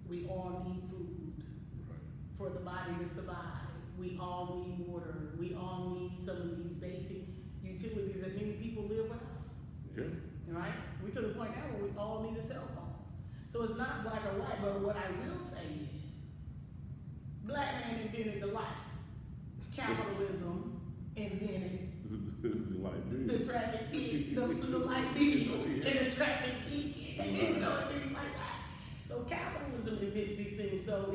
We all need food for the body to survive. We all need water. We all need some of these basic utilities that many people live without. Yeah. Right? We're to the point now where we all need a cell phone. So it's not black or white, but what I will say is, black man invented the light. Capitalism invented The light bill. the traffic ticket, the light bill, and the traffic ticket, and things like that. So capitalism invents these things. So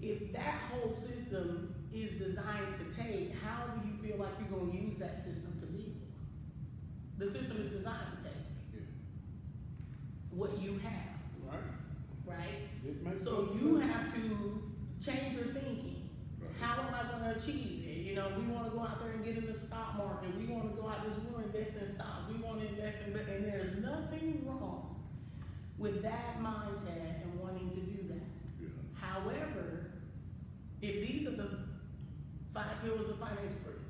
if that whole system is designed to take, how do you feel like you're gonna use that system to build? The system is designed to take Yeah. what you have, Right. right? It makes So sense. you have to change your thinking. Right. How am I gonna achieve it? We wanna go out there and get in the stock market. We wanna go out there, we wanna invest in stocks. We wanna invest in, and there's nothing wrong with that mindset and wanting to do that. Yeah. However, if these are the 5 pillars of financial freedom,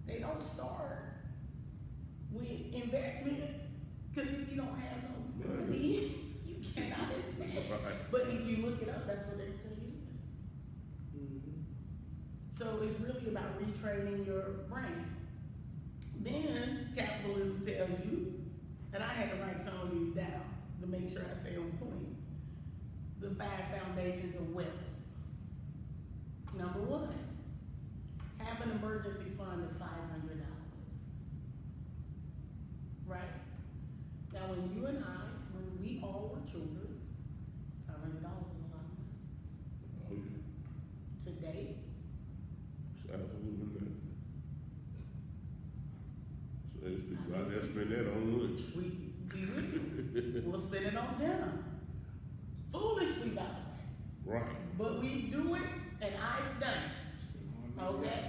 they don't start with investments, because if you don't have no money, you cannot invest. Right. But if you look it up, that's what they're telling you. Mhm. So it's really about retraining your brain. Then capitalism tells you, and I had to write some of these down to make sure I stay on point. The 5 foundations of wealth. Number 1, have an emergency fund of $500. Right? Now, when you and I, when we all were children, $500 is a lot of money. Oh, yeah. Today, It's absolutely nothing. So there's people out there spend that on lunch. we will spend it on dinner. Foolishly, by the way. Right. But we do it, and I've done it. Okay?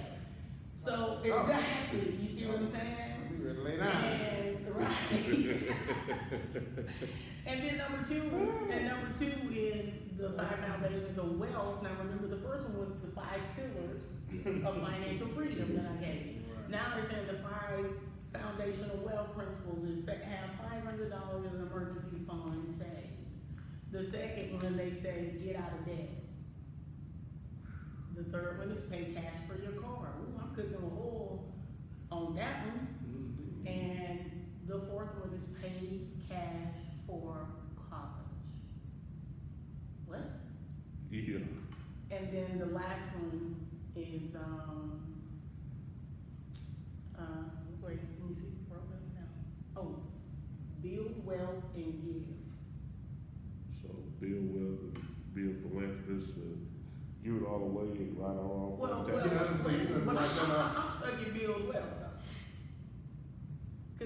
So, Oh. exactly, you see what I'm saying? We ready to lay down. And, right. And then number two in the 5 foundations of wealth. Now remember, the first one was the 5 pillars of financial freedom that I gave you. Right. Now they're saying the 5 foundational wealth principles is have $500 in an emergency fund saved. The second one, they say get out of debt. The third one is pay cash for your car. Ooh, I'm cooking with oil on that one. Mhm. And the fourth one is pay cash for college. What? Yeah. And then the last one is, wait, let me see, where am I now? Oh, build wealth and give. So build wealth and build philanthropists and give it all away and write our own. Well, tax. but I'm stuck in build wealth though.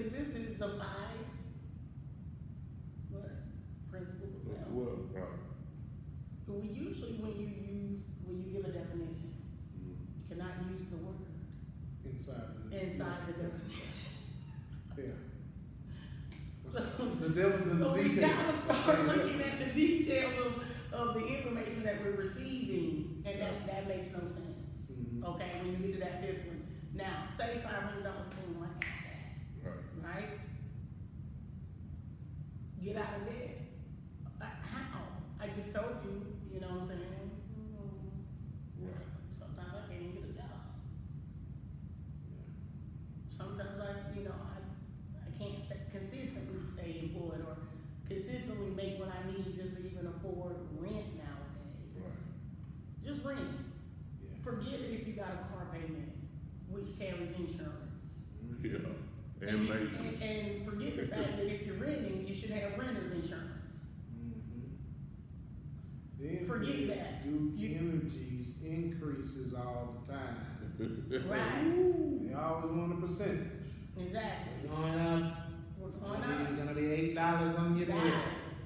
Cause this is the 5, principles of wealth. Well, right. But we usually, when you give a definition, you cannot use the word inside the definition. Yeah. So, The devil's in the so we details. gotta start looking at the details of the information that we're receiving, and that makes no sense. Mhm. Okay, when you get to that 5th one. Now, say $500, boom, like that, Right. right? Get out of debt. How? I just told you, you know what I'm saying? Right. Sometimes I can't even get a job. Sometimes I can't consistently stay employed or consistently make what I need just to even afford rent nowadays. Right. Just rent. Yeah. Forget it if you got a car payment. which carries insurance. Yeah, and maintenance. And forget the fact that if you're renting, you should have renter's insurance. Then Forget that. Duke You- Energy's increases all the time. Right, They always want a percentage. exactly. Going up, What's it's going on? gonna be $8 on your bill. Right,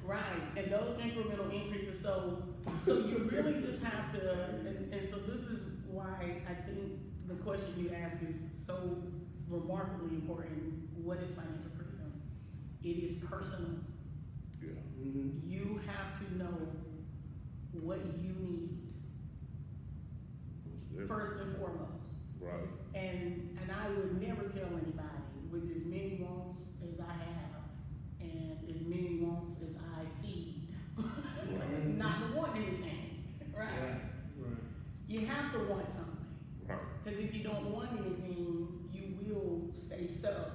right, and those incremental increases, so you really just have to, and so this is why I think the question you ask is so remarkably important. What is financial freedom? It is personal. Yeah, Mm-hmm. You have to know what you need, most definitely. first and foremost. Right, And I would never tell anybody with as many wants as I have and as many wants as I feed, not to want anything, right? Right. You have to want something, right. because if you don't want anything, you will stay stuck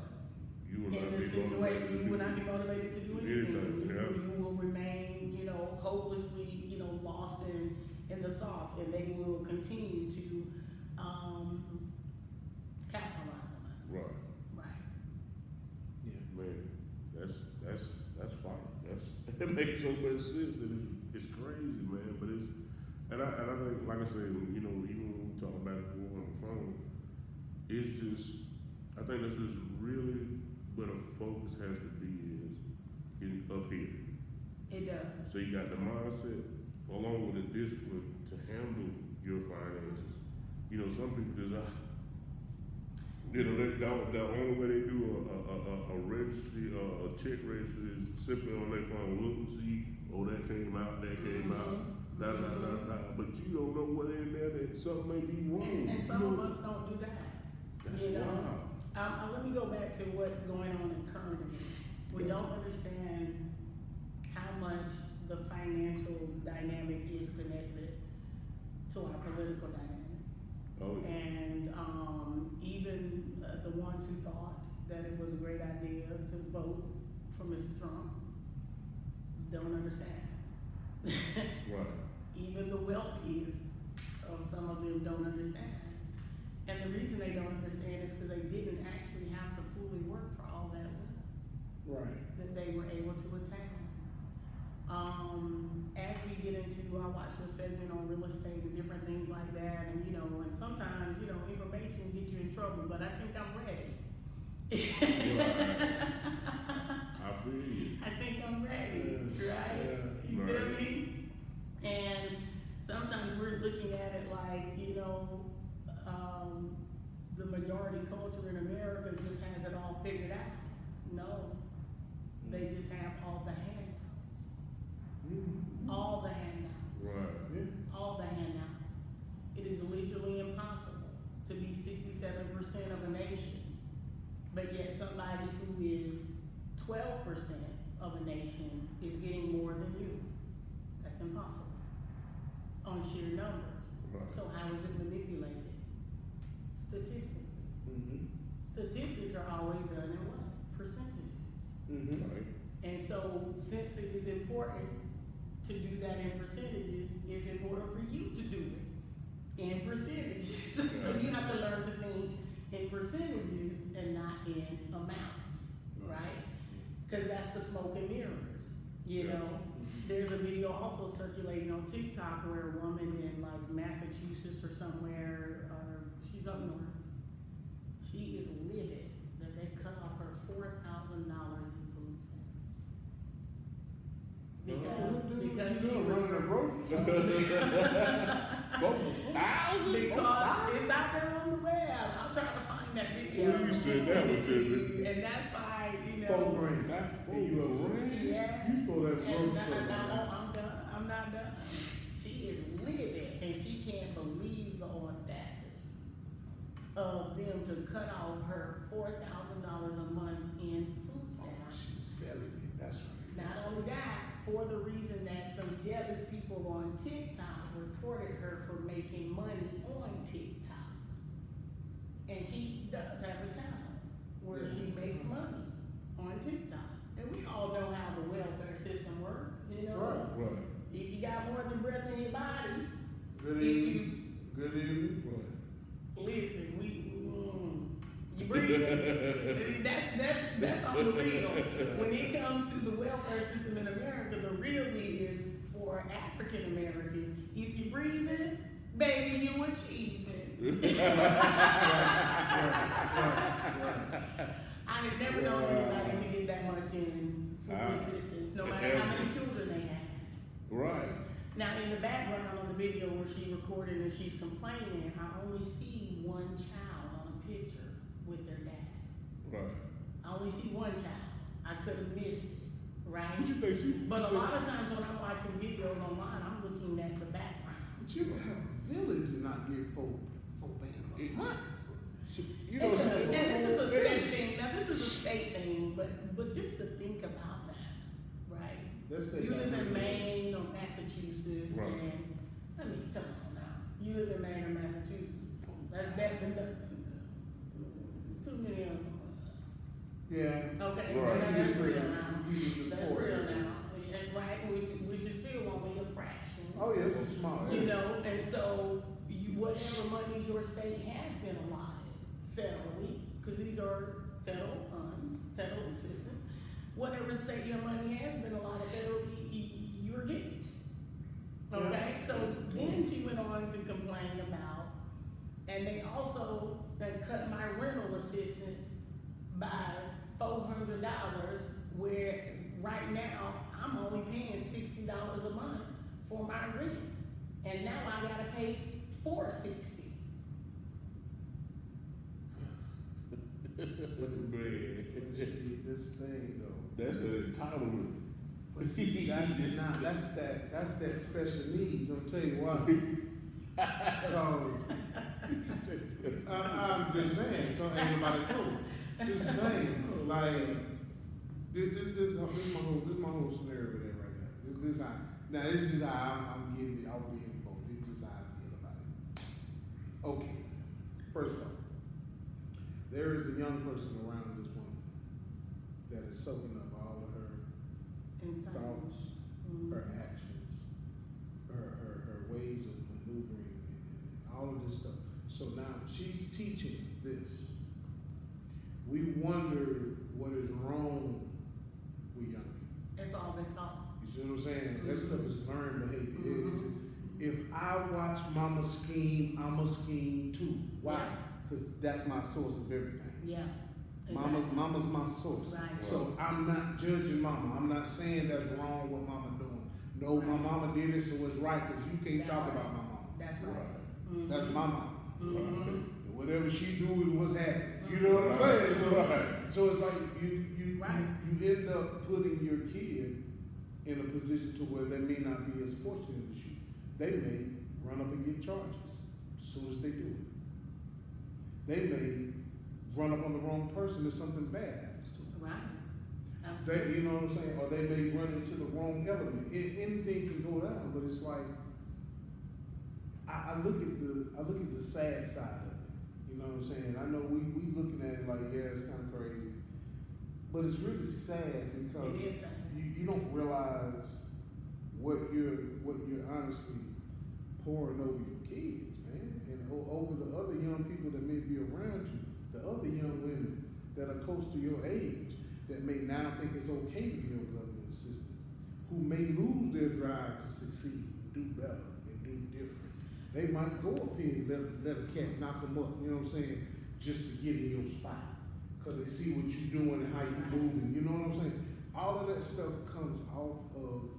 You will in not this be motivated situation. to You do will not be motivated to do anything. anything, yeah. You will remain, hopelessly, lost in the sauce, and they will continue to capitalize on that. Right, Right. Yeah. man, that's fine, that makes so much sense that it's crazy, man, but and I think, like I said, even when we talk about it on the phone, it's just, I think that's just really where the focus has to be is up here. It does. So you got the mindset along with the discipline to handle your finances. Some people just, the only way they do a registry, a check registry is simply on their phone, look and see, oh, that came out, but you don't know what in there that something may be wrong. And some of us don't do that. That's wild. Let me go back to what's going on in current events. We don't understand how much the financial dynamic is connected to our political dynamic. Oh, yeah. And even the ones who thought that it was a great idea to vote for Mr. Trump don't understand. Right. Even the wealthiest of some of them don't understand. And the reason they don't understand is because they didn't actually have to fully work for all that wealth Right. that they were able to attain. As we get into, I watched your segment on real estate and different things like that, and and sometimes, information can get you in trouble, but I think I'm ready. I feel you. I think I'm ready, Yeah. right? Yeah. You feel Right. me? And sometimes we're looking at it like, the majority culture in America just has it all figured out. No, they just have all the handouts. Mm-hmm. All the handouts. Right. Yeah. All the handouts. It is literally impossible to be 67% of a nation, but yet somebody who is 12% of a nation is getting more than you. That's impossible on sheer numbers. Right. So how is it manipulated? Statistically. Mm-hmm. Statistics are always done in what? Percentages. Mm-hmm. Right. And so, since it is important to do that in percentages, it's important for you to do it in percentages. So you have to learn to think in percentages and not in amounts, right? Because that's the smoke and mirrors, There's a video also circulating on TikTok where a woman in like Massachusetts or somewhere, or she's up north, she is livid that they cut off her $4,000 in food stamps. Because she was running a grocery store. because it's out there on the web. I'm trying to find that video. Well, you said that one to me. And that's why, $4 grand. You upset? yeah. You supposed to have a And grocery store. I'm done. I'm not done. She is livid, and she can't believe the audacity of them to cut off her $4,000 a month in food Oh, stamps. she's selling it. That's right. Not only that, for the reason that some jealous people on TikTok reported her for making money on TikTok. And she does have a channel where she makes money on TikTok. And we all know how the welfare system works, Right. If you got more than breath in your body, Good if evening. Good evening. Right. listen, breathing. That's on the real. When it comes to the welfare system in America, the real is for African Americans. If you're breathing, baby, you achieving. I have never known anybody to get that much in food assistance, no matter how many children they have. Right. Now, in the background on the video where she recorded and she's complaining, I only see one child on a picture with their dad. Right. I only see one child. I could have missed it, right? What you think she? But a lot of times when I'm watching videos online, I'm looking at the background. But you don't have a village and not get four bands a month. You know, And this is a state thing. Now, this is a state thing, but just to think about that, right? You live in Maine or Massachusetts, right. and I mean, come on now. You live in Maine or Massachusetts. Too many of them. Yeah. Okay, Right. so that's real now. That's Poor real areas. now. And right, which is still only a fraction. Oh yeah, it's a small area. You know, and so whatever monies your state has been allotted federally, because these are federal funds, federal assistance, whatever state your money has been allotted federally, you're getting. Okay, so then she went on to complain about, and they also cut my rental assistance by $400, where right now I'm only paying $60 a month for my rent, and now I gotta pay $460. Man. This thing though. That's the entitlement. But see, that's that special needs. I'll tell you why. I'm just saying, so ain't nobody told me. This thing, like, this my whole scenario there right now. This is how I'm getting out the info. This is how I feel about it. Okay, first off, there is a young person around this woman that is soaking up all of her thoughts, her actions, her ways of maneuvering, and all of this stuff. So now she's teaching this. We wonder what is wrong with young people. It's all been taught. You see what I'm saying? That stuff is learned behavior. If I watch Mama scheme, I'ma scheme too. Why? Because that's my source of everything. Yeah. Mama's my source. Right. So I'm not judging Mama. I'm not saying that's wrong what Mama doing. No, my mama did it, so it's right, because you can't talk about my mama. That's right. That's my mama. Mm-hmm. Whatever she do is what's happening. You know what I'm saying? So it's like you end up putting your kid in a position to where they may not be as fortunate as you. They may run up and get charges as soon as they do it. They may run up on the wrong person if something bad happens to them. Right. They, you know what I'm saying? Or they may run into the wrong element. Anything can go down, but it's like I look at the sad side of it. You know what I'm saying? I know we looking at it like, yeah, it's kind of crazy, but it's really sad because It is sad. you don't realize what you're honestly pouring over your kids, man, and over the other young people that may be around you, the other young women that are close to your age that may now think it's okay to be on government assistance, who may lose their drive to succeed, do better, and do different. They might go up here and let a cat knock them up, you know what I'm saying, just to get in your spot, because they see what you're doing and how you're moving, you know what I'm saying? All of that stuff comes off of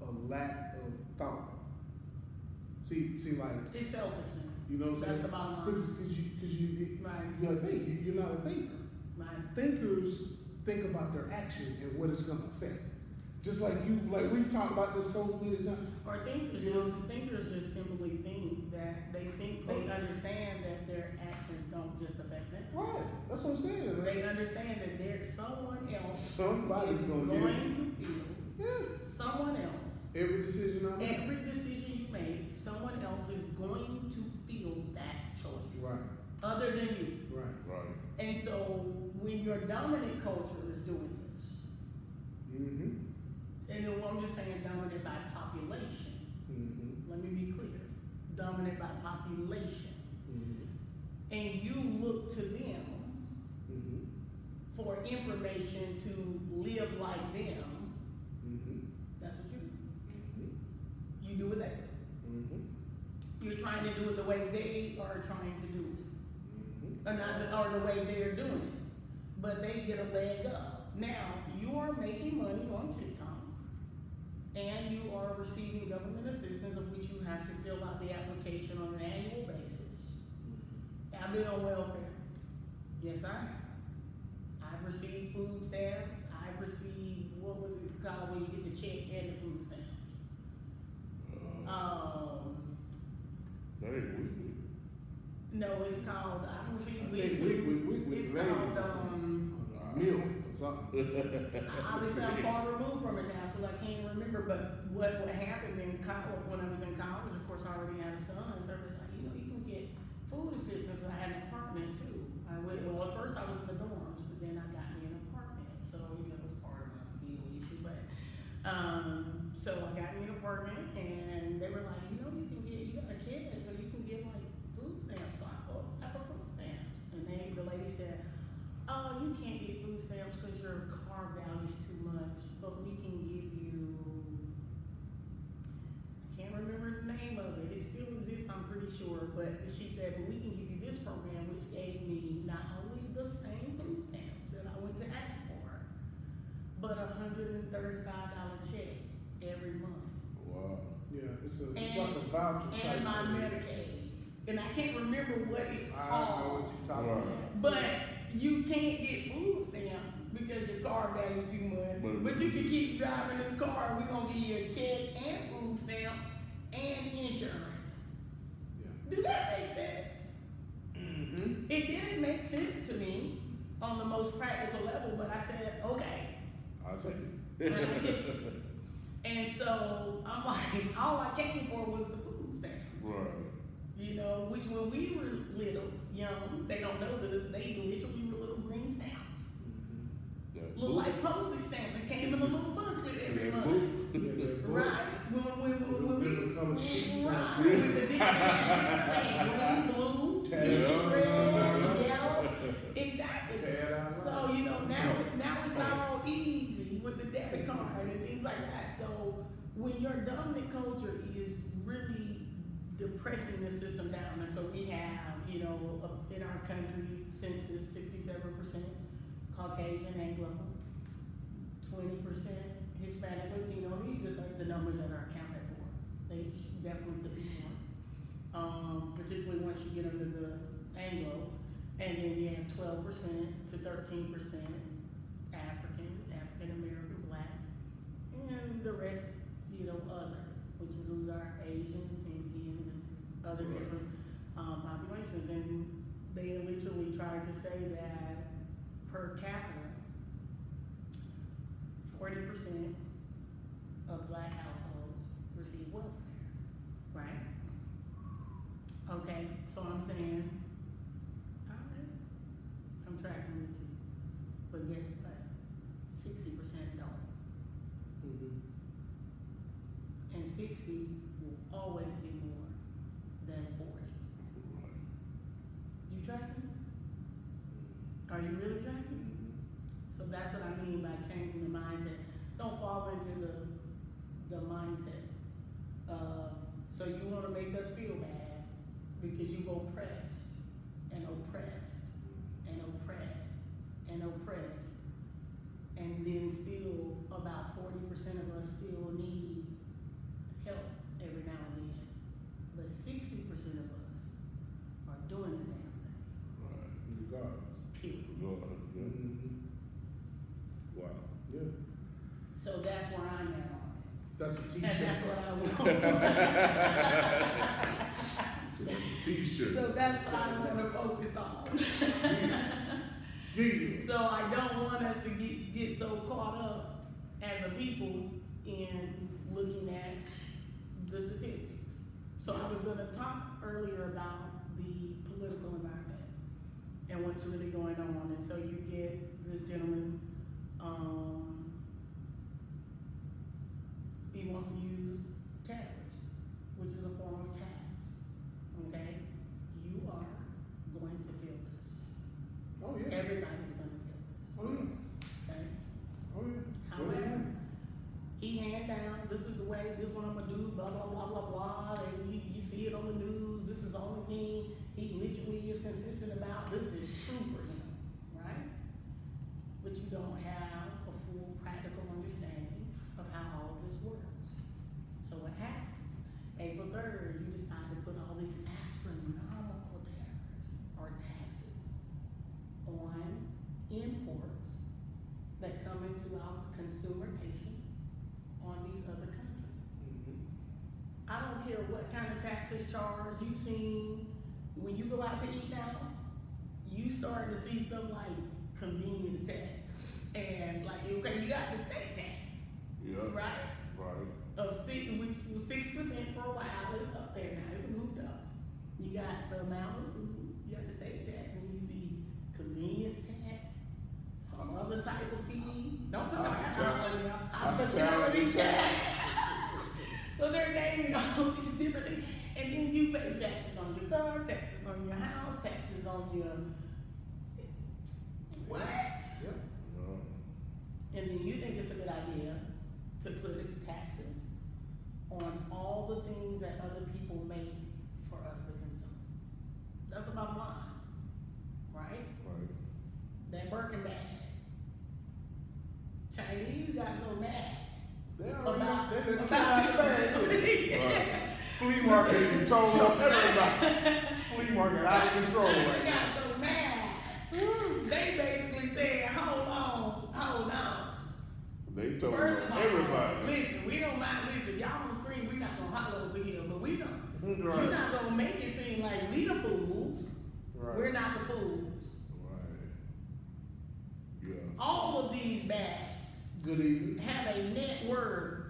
a lack of thought. See, like, It's selfishness. you know what I'm saying? That's the bottom line. Because you Right. you're a thinker. You're not a thinker. Right. Thinkers think about their actions and what it's going to affect. Just like we've talked about this so many times. Or thinkers just simply think that they understand that their actions don't just affect them. Right. That's what I'm saying. Man. They understand that there's someone else Somebody's is going to feel. Yeah. Someone else. Every decision I make. Every decision you make, someone else is going to feel that choice. Right. Other than you. Right. Right. And so when your dominant culture is doing this, Mm-hmm. and then I'm just saying dominant by population. Mm-hmm. Let me be clear. Dominant by population. Mm-hmm. And you look to them for information to live like them, Mm-hmm. that's what you do. Mm-hmm. You do what they do. Mm-hmm. You're trying to do it the way they are trying to do it. Mm-hmm. Or not, or the way they're doing it. But they get a leg up. Now, you are making money on TikTok, and you are receiving government assistance of which you have to fill out the application on an annual basis. I've been on welfare. Yes, I have. I've received food stamps. I've received, what was it called when you get the check and the food stamps? That ain't weekly. No, it's called, I've received I think we it's blame called, it milk or something. obviously I'm far removed from it now, so I can't remember, but what happened in college, when I was in college, of course, I already had a son, so it was like, you can get food assistance. I had an apartment too. Well, at first I was in the dorms, but then I got me an apartment, so, it was part of my deal issue, but, so I got me an apartment, and they were like, you got a kid, so you can get like food stamps, so I got food stamps, and the lady said, oh, you can't get food stamps because your car value's too much, but we can give you, I can't remember the name of it, it still exists, I'm pretty sure, but she said, but we can give you this program, which gave me not only the same food stamps that I went to ask for, but $135 check every month. Wow. Yeah, it's like a voucher type. And my thing. Medicaid. And I can't remember what it's I know called. what you're talking about. But you can't get food stamps because your car value too much. But you can keep driving this car, and we're gonna give you a check and food stamps and insurance. Yeah. Do that make sense? Mm-hmm. It didn't make sense to me on the most practical level, but I said, okay. I'll take it. And I took it. And so I'm like, all I came for was the food stamps. Right. Which when we were little, young, they don't know this, they literally were little green stamps. That Look book. like postage stamps. It came in a little booklet every That month. book. Right? When we Different color sheets. right, with the different green, blue, Yeah. red, yellow. Exactly. Tear it out. So, now it's all easy with the debit card and things like that. So when your dominant culture is really depressing the system down, and so we have, in our country, census 67% Caucasian, Anglo, 20% Hispanic, Latino. These just like the numbers that are accounted for. They definitely could be more. Particularly once you get under the Anglo, and then you have 12% to 13% African American, Black, and the rest, other, which includes our Asians, Indians, and other Right. different populations. And they literally tried to say that per capita, 40% of Black households receive welfare, right? Okay, so I'm saying, all right, I'm tracking with you, but guess what? 60% don't. Mm-hmm. And 60 will always be more than 40. Right. You tracking? Are you really tracking? So that's what I mean by changing the mindset. Don't fall into the mindset of, so you want to make us feel bad because you've oppressed and oppressed and oppressed and oppressed, and then still about 40% of us still need help every now and then, but 60% of us are doing the damn thing. Right. Regardless. Period. Regardless, yeah. Mm-hmm. Wow. Yeah. So that's where I'm at on That's a it, t-shirt. and that's what I want. So that's a t-shirt. So that's what I want to focus on. Yeah. So I don't want us to get so caught up as a people in looking at the statistics. So I was going to talk earlier about the political environment and what's really going on. And so you get this gentleman, he wants to use tariffs, which is a form of tax. Okay? You are going to feel this. Oh yeah. Everybody's going to feel this. Oh he hand down, this is the way, this is what I'm gonna do, blah, blah, blah, blah, blah, and you see it on the news, this is the only thing he literally is consistent about, this is true for him, right? But you don't have a full practical understanding of how all of this works. So what happens? April 3rd, you decide to put all these astronomical tariffs or taxes on imports that come into our consumer nation on these other countries. Mm-hmm. I don't care what kind of taxes charged. You've seen, when you go out to eat now, you starting to see stuff like convenience tax. And like, okay, you got the state tax, Yeah. right? Right. Which was 6% for a while, it's up there now, it's moved up. You got the amount of food, you got the state tax, and you see convenience tax, some other type of fee. Don't put no hospitality tax. So they're naming all these different things, and then you pay taxes on your car, taxes on your house, taxes on your, what? Yep. And then you think it's a good idea to put taxes on all the things that other people make for us to consume. That's the bottom line, right? Right. That Birkin bag. Chinese got so mad They already about they done about took out the bag. Right. Flea market is totally everybody. Flea market out of control China right now. got so mad. They basically said, hold on. They told First of all, everybody. listen, we don't mind, listen, y'all don't scream, we're not gonna holler over here, but we don't. Right. You're not gonna make it seem like we the fools. Right. We're not the fools. Right. Yeah. All of these bags Good evening. have a net worth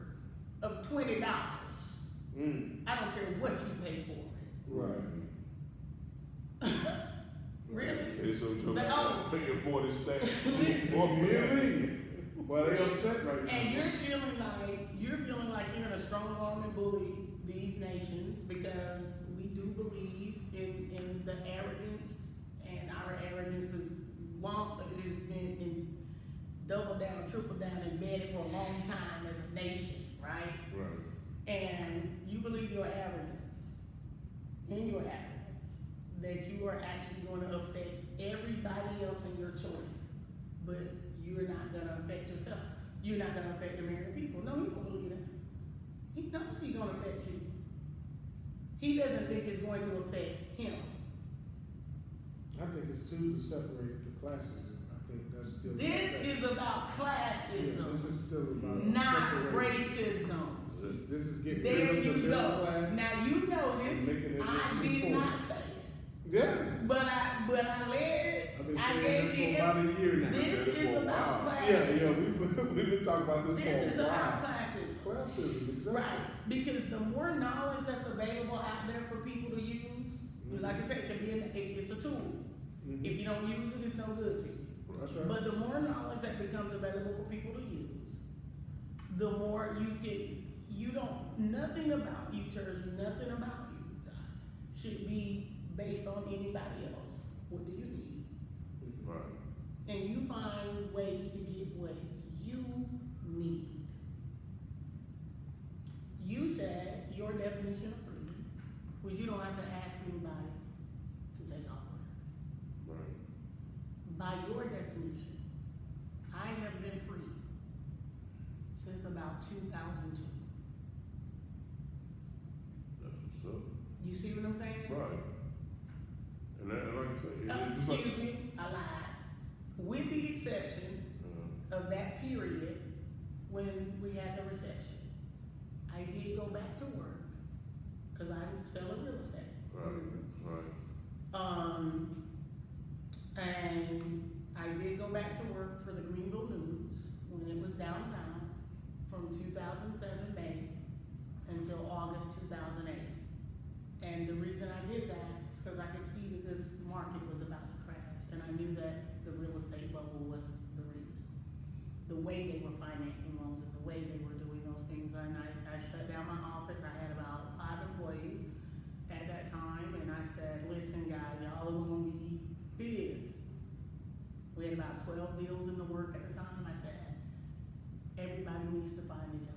of $20. Mm. I don't care what you pay for it. Right. Really? They so told But, oh. paying for this thing. Listen. Really? Well, they upset right now. And you're feeling like you're in a strong arm and bully these nations because we do believe in the arrogance, and our arrogance is has been doubled down, tripled down, embedded for a long time as a nation, right? Right. And you believe your arrogance, that you are actually going to affect everybody else in your choice, but you're not going to affect yourself. You're not going to affect the American people. No, he don't believe that. He knows he's going to affect you. He doesn't think it's going to affect him. I think it's too to separate the classes. I think that's still. This is about classism, Yeah, this is still about not separating. racism. This is getting There rid of the you middle go. class. Now you notice Making it I look did too not poor. say it. Yeah. But I led. I've been I saying gave this you for about a year now. This Said it is for a about while. classism. Yeah, we've been talking about this This is for a about while. classism. Classism, exactly. Right. Because the more knowledge that's available out there for people to use, like I said, it can be it's a tool. Mhm. If you don't use it, it's no good to you. That's right. But the more knowledge that becomes available for people to use, the more nothing about you, church, nothing about you, guys, should be based on anybody else. What do you need? Right. And you find ways to get what you need. You said your definition of freedom was you don't have to ask anybody to take off work. Right. By your definition, I have been free since about 2002. That's what's up. You see what I'm saying? Right. And that, like I said, it's Excuse me, I lied. With the exception of that period when we had the recession. I did go back to work because I'm selling real estate. Right. And I did go back to work for the Greenville News when it was downtown from 2007 May until August 2008. And the reason I did that is because I could see that this market was about to crash, and I knew that the real estate bubble was the reason. The way they were financing loans and the way they were doing those things, and I shut down my office. I had about 5 employees at that time, and I said, listen guys, y'all are gonna be biz. We had about 12 deals in the work at the time. I said, everybody needs to find a job.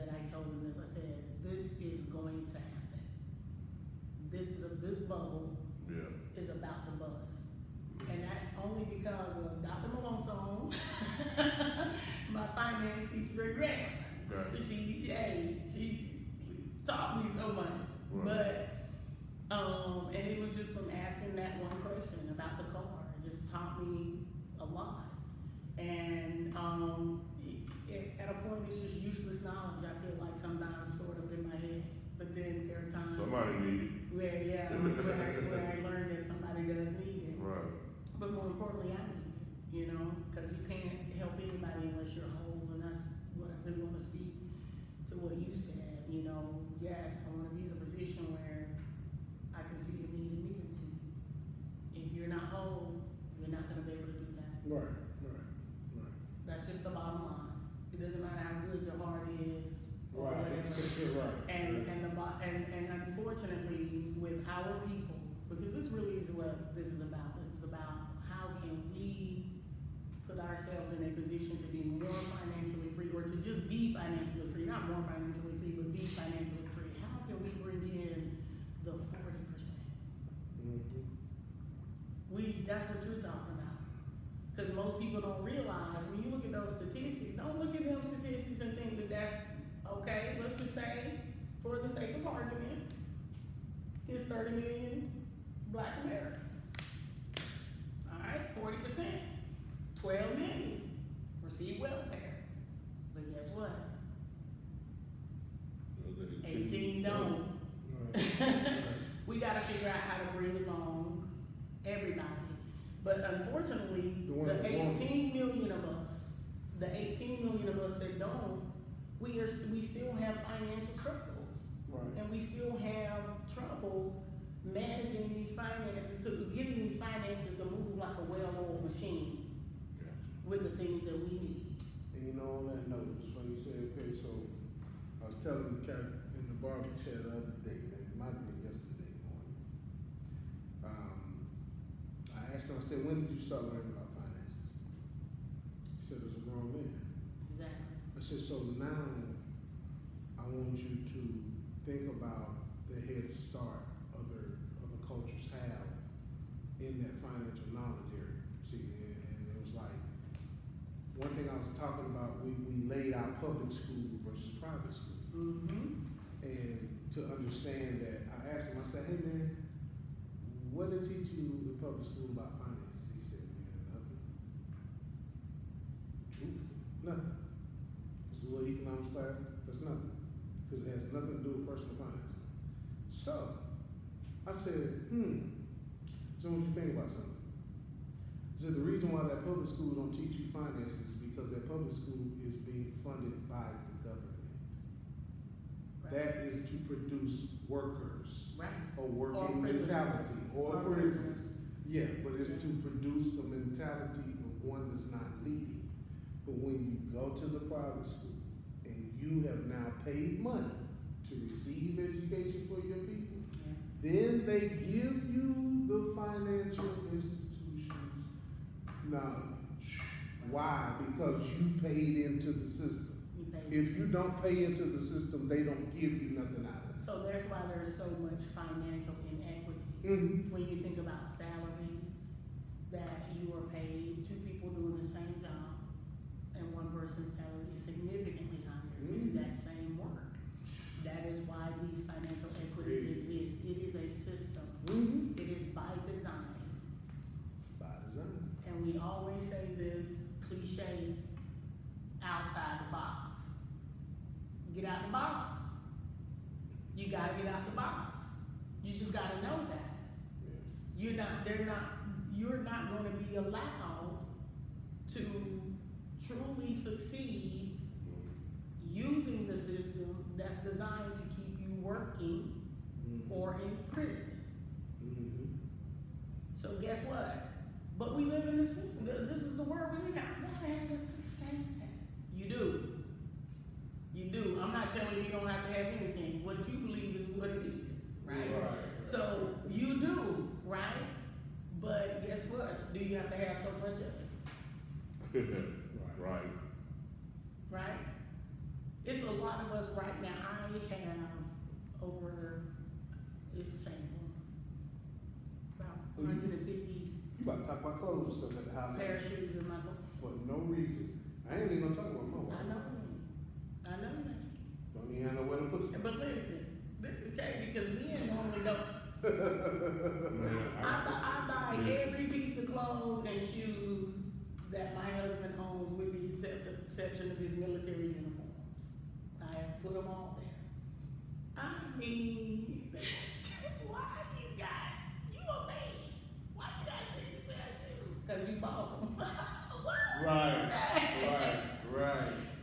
that I told them this. I said, this is going to happen. This bubble Yeah. is about to bust. And that's only because of Dr. Malone, my finance teacher at Grant. Right. She taught me so much. Right. But, and it was just from asking that one question about the car. It just taught me a lot. And at a point, it's just useless knowledge, I feel like sometimes stored up in my head. But then there are times Somebody need it. where I learned that somebody does need it. Right. But more importantly, I need it, you know, because you can't help anybody unless you're whole, and that's what I really want to speak to what you said. You know, yes, I want to be in a position where I can see the need and meet the need. If you're not whole, you're not going to be able to do that. Right. That's just the bottom line. It doesn't matter how good your heart is, or Right. whatever. Right. And unfortunately, with our people, because this really is what this is about. This is about how can we put ourselves in a position to be more financially free, or to just be financially free, not more financially free, but be financially free. How can we bring in the 40%? That's what you're talking about. Because most people don't realize, when you look at those statistics, don't look at them statistics and think that that's okay. Let's just say, for the sake of argument, it's 30 million Black Americans. All right, 40%, 12 million receive welfare. But guess what? 18 don't. We got to figure out how to bring along everybody. But unfortunately, the 18 million of us, that don't, we still have financial struggles. Right. And we still have trouble managing these finances, getting these finances to move like a well-oiled machine with the things that we need. And you know, on that note, just when you said, okay, so I was telling the cat in the barber chair the other day, and it might have been yesterday morning. I asked him, I said, when did you start learning about finances? He said, as a grown man. Exactly. I said, so now I want you to think about the head start other cultures have in that financial knowledge area. See, and it was like, one thing I was talking about, we laid out public school versus private school. Mm-hmm. And to understand that, I asked him, I said, hey man, what did they teach you in public school about finance? He said, man, nothing. Truthfully, nothing. This is a little economics class, that's nothing. Because it has nothing to do with personal finance. So, I said, so what you think about something? I said, the reason why that public school don't teach you finances is because that public school is being funded by the government. Right. That is to produce workers. Right. A working Or prisoners. mentality. Or Or prisoners. prisoners. Yeah, but it's to produce a mentality of one that's not leading. But when you go to the private school and you have now paid money to receive education for your people, then they give you the financial institutions knowledge. Why? Because you paid into the system. If you don't pay into the system, they don't give you nothing out of it. So that's why there's so much financial inequity. Mm-hmm. When you think about salaries that you are paid, two people doing the same job, and one person's salary is significantly higher to do that same work. That is why these financial equities exist. It is a system. Mm-hmm. It is by design. By design. And we always say this cliche, outside the box. Get out the box. You gotta get out the box. You just gotta know that. Yeah. You're not gonna be allowed to truly succeed using the system that's designed to keep you working or in prison. Mm-hmm. So guess what? But we live in this system. This is the world we live in. I gotta have this, I gotta have that. You do. You do. I'm not telling you you don't have to have anything. What you believe is what it is, right? Right. So you do, right? But guess what? Do you have to have so much of it? Right. Right? it's a lot of us right now. I have over, it's shameful, about 150 You about to talk about clothes and stuff at the house. pair of shoes in my book. For no reason. I ain't even gonna talk about my wife. I know that. Don't even have nowhere to put stuff. But listen, this is crazy because men normally don't. Man, I buy listen. every piece of clothes and shoes that my husband owns with the exception of his military uniforms. I have put them all there. I mean, why you a man? Why you got 60 pair of shoes? Because you bought them. Right.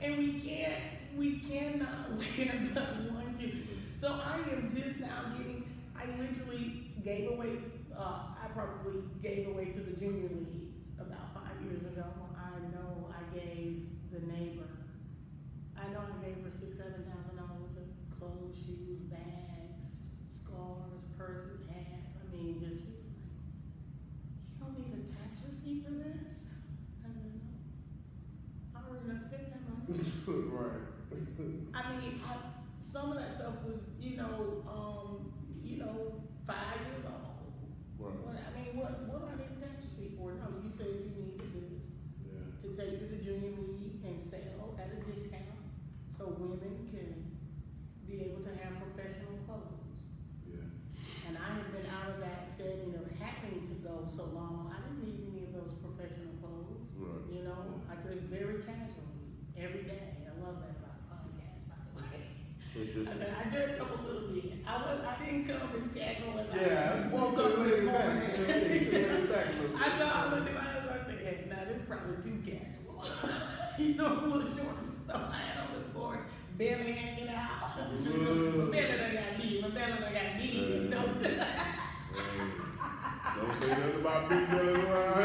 And we cannot wear but one shoe. So I am just now I literally gave away, I probably gave away to the junior league about 5 years ago. I know I gave the neighbor, I gave her $6,000-7,000 worth of clothes, shoes, bags, scarves, purses, hats. I mean, just, she was like, you don't need a tax receipt for this? I said, no. I already done spent that money. Right. I mean, some of that stuff was, 5 years old. Right. I mean, what do I need a tax receipt for? No, you said you needed this Yeah. to take to the junior league and sell at a discount so women can be able to have professional clothes. Yeah. And I have been out of that setting of having to go so long. I didn't need any of those professional clothes. Right. I dress very casually every day. I love that about podcasts, by the way. I said I dressed up a little bit. I didn't come as casual as I woke up this morning. I thought I looked at my husband. I said, hey, nah, this is probably too casual. A little shorts and stuff I had on this morning, belly hanging out. My belly done got big. Don't say nothing about big brothers around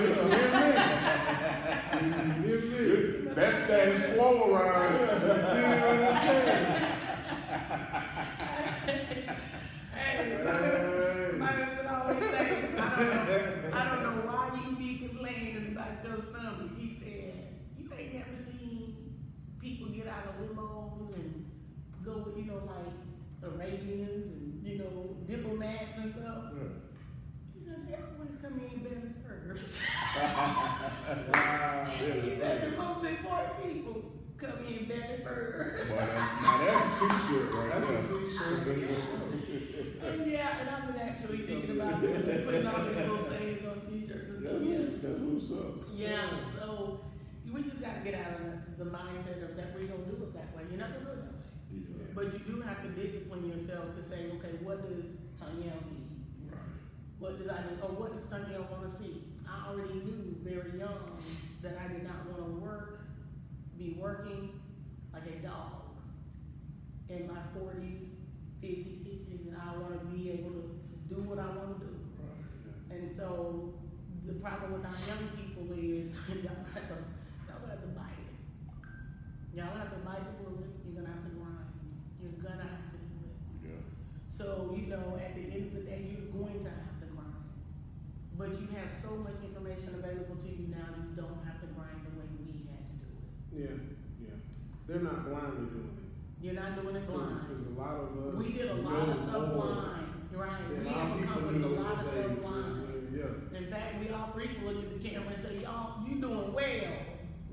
here. That's status quo around here. You know what I'm saying? Hey, my husband always say, I don't know why you be complaining about your stomach. He said, you ain't never seen people get out of limos and go with, like Arabians and, diplomats and stuff. He said, they always come in belly first. He said, the most important people come in belly first. Now that's a t-shirt right That's there. a t-shirt. And I've been actually thinking about putting all these little sayings on t-shirts and stuff. That's what's up. Yeah, so we just gotta get out of the mindset of that we're gonna do it that way. You're not gonna do it that way. Yeah. But you do have to discipline yourself to say, okay, what does Tanya need? Right. What does I need? Or what does Tanya wanna see? I already knew very young that I did not wanna be working like a dog in my 40s, 50s, 60s, and I wanna be able to do what I wanna do. Right. And so the problem with our young people is y'all have to bite it. Y'all have to bite the bullet. You're gonna have to grind. You're gonna have to do it. Yeah. So at the end of the day, you're going to have to grind. But you have so much information available to you now. You don't have to grind the way we had to do it. Yeah. They're not blindly doing it. You're not doing it blind. Because a lot of us. We did a lot of stuff know more blind. Right. than We our have people accomplished a do at lot of this stuff age. blind. Yeah. In fact, we all three can look at the camera and say, y'all, you doing well.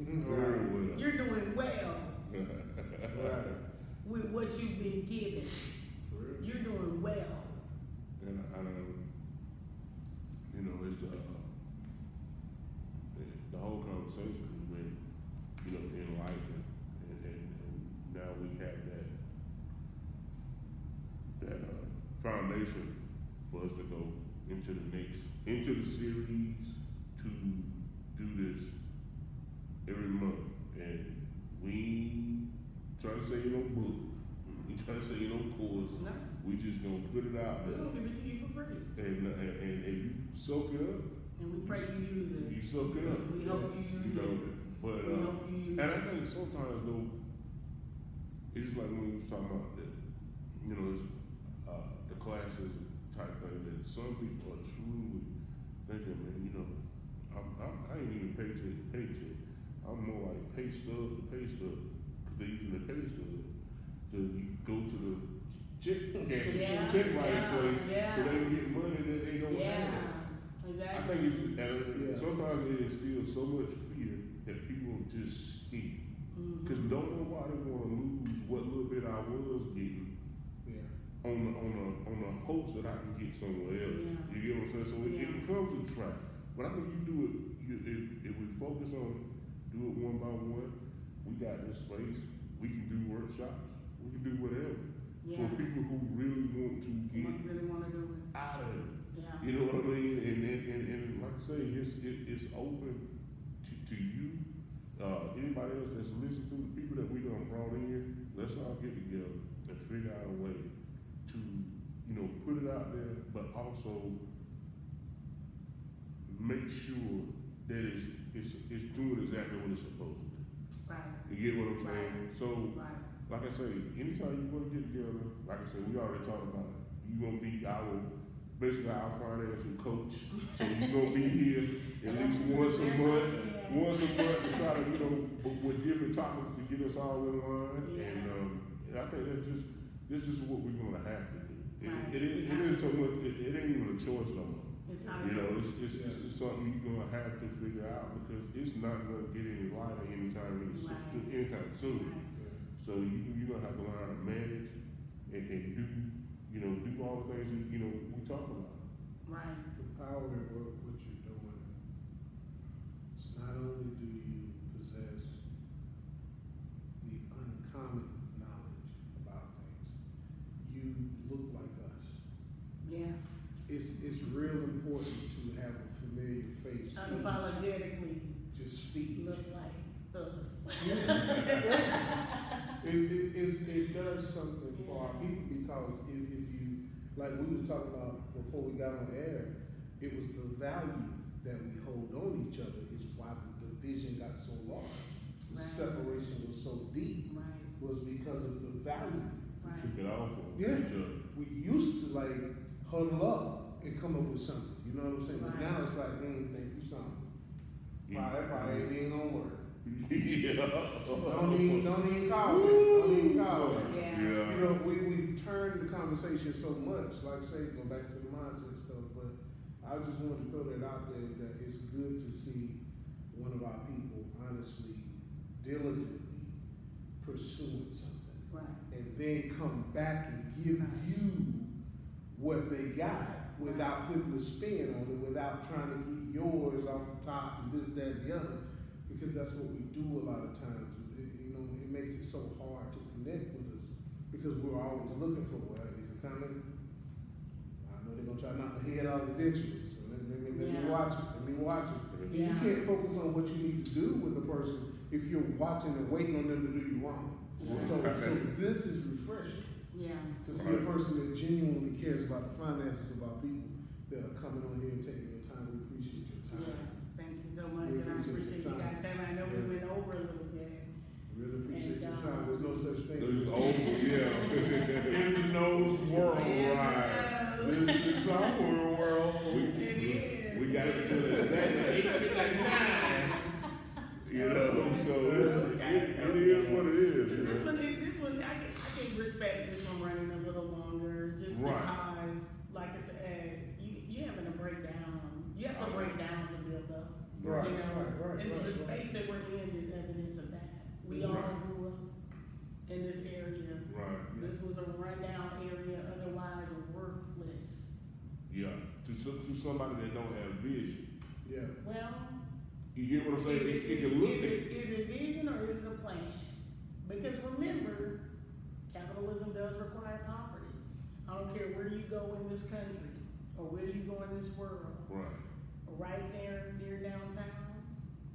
Very well. You're doing well Right. with what you've been given. For real. You're doing well. And it's the whole conversation has been, enlightening, and now we have that foundation for us to go into the series to do this every month, and we ain't trying to say book, we trying to say course. No. We just gonna put it out We're there. gonna give it to you for free. And you soak it up, And we pray you use it. you soak it up. We hope you use know, it. But We hope you use and I it. think sometimes though, it's just like when we was talking about that, it's the classes type thing that some people are truly thinking, man, I ain't even paycheck to paycheck. I'm more like pay stub to pay stub. 'Cause they using the pay stub. to go to the check cash, Yeah, check writing yeah, place, yeah. so they can get money that they don't have. I Exactly. think it's, Yeah. sometimes it instills so much fear that people just skip. Cause don't nobody wanna lose what little bit I was getting Yeah. on the hopes that I can get somewhere else. Yeah. You get what I'm saying? So Yeah. it becomes a trap. But I think you do it, if we focus on do it one by one, we got this space, we can do workshops, we can do whatever. Yeah. For people who really want to get Really wanna do it. out of it. Yeah. You know what I mean? And like I say, it's open to you. Anybody else that's listening to the people that we done brought in, let's all get together and figure out a way to, put it out there, but also make sure that it's doing exactly what it's supposed to do. Right. You get what I'm saying? So, Right. like I say, anytime you want to get together, like I said, we already talked about it. You gonna be basically our financial coach. So you gonna be here at least once a month to try to, with different topics to get us all in line. Yeah. And I think this is what we're gonna have to do. Right. It is so much. It ain't even a choice no more. It's not. It's something you're gonna have to figure out because it's not gonna get any lighter anytime soon. Right. So you're gonna have to learn how to manage and do all the things that, we talk about. Right. The power in what you're doing is not only do you possess the uncommon knowledge about things, you look like us. Yeah. It's real important to have a familiar face. Unapologetically Just feed. look like us. It does something for our people because if you, like we was talking about before we got on air, it was the value that we hold on each other is why the division got so large. The Right. separation was so deep Right. was because of the value. Right. Took it off of Yeah. each other. We used to like huddle up and come up with something. You know what I'm saying? But Right. now it's like, think you something. Yeah. That probably ain't even gonna work. Yeah. Don't even call me. Don't even call me. Yeah. Yeah. You know, we've turned the conversation so much, like I say, go back to the mindset stuff, but I just wanted to throw that out there that it's good to see one of our people honestly, diligently pursuing something. Right. And then come back and give you what they got without putting a spin on it, without trying to get yours off the top and this, that, and the other. Because that's what we do a lot of times. It makes it so hard to connect with us because we're always looking for, well, is it coming? I know they're gonna try to knock my head out eventually, so let me watch it. Let me watch it. And you Yeah. can't focus on what you need to do with the person if you're watching and waiting on them to do you wrong. Yeah. So this is refreshing Yeah. to see a person that genuinely cares about the finances of our people that are coming on here and taking your time. We appreciate your time. Yeah. Thank you so much, We and I appreciate appreciate your you time. guys having. I know Yeah. we went over a little bit. Really appreciate your And, time. There's no such thing. There's over, yeah. In the nose world, Yes, right? it does. This is our world. It is. We got it to exactly 8:59. So it is what it is. This one, I can respect this one running a little longer, just Right. because, like I said, you having to break down. You have to break down to build up. Right, You know, right, and right, the right. space that we're in is evidence of that. We Right. all grew up in this area. Right. This was a rundown area, otherwise worthless. Yeah. To somebody that don't have vision. Yeah. Well, You get what I'm saying? It can look. is it vision or is it a plan? Because remember, capitalism does require poverty. I don't care where you go in this country or where you go in this world. Right. Right there near downtown,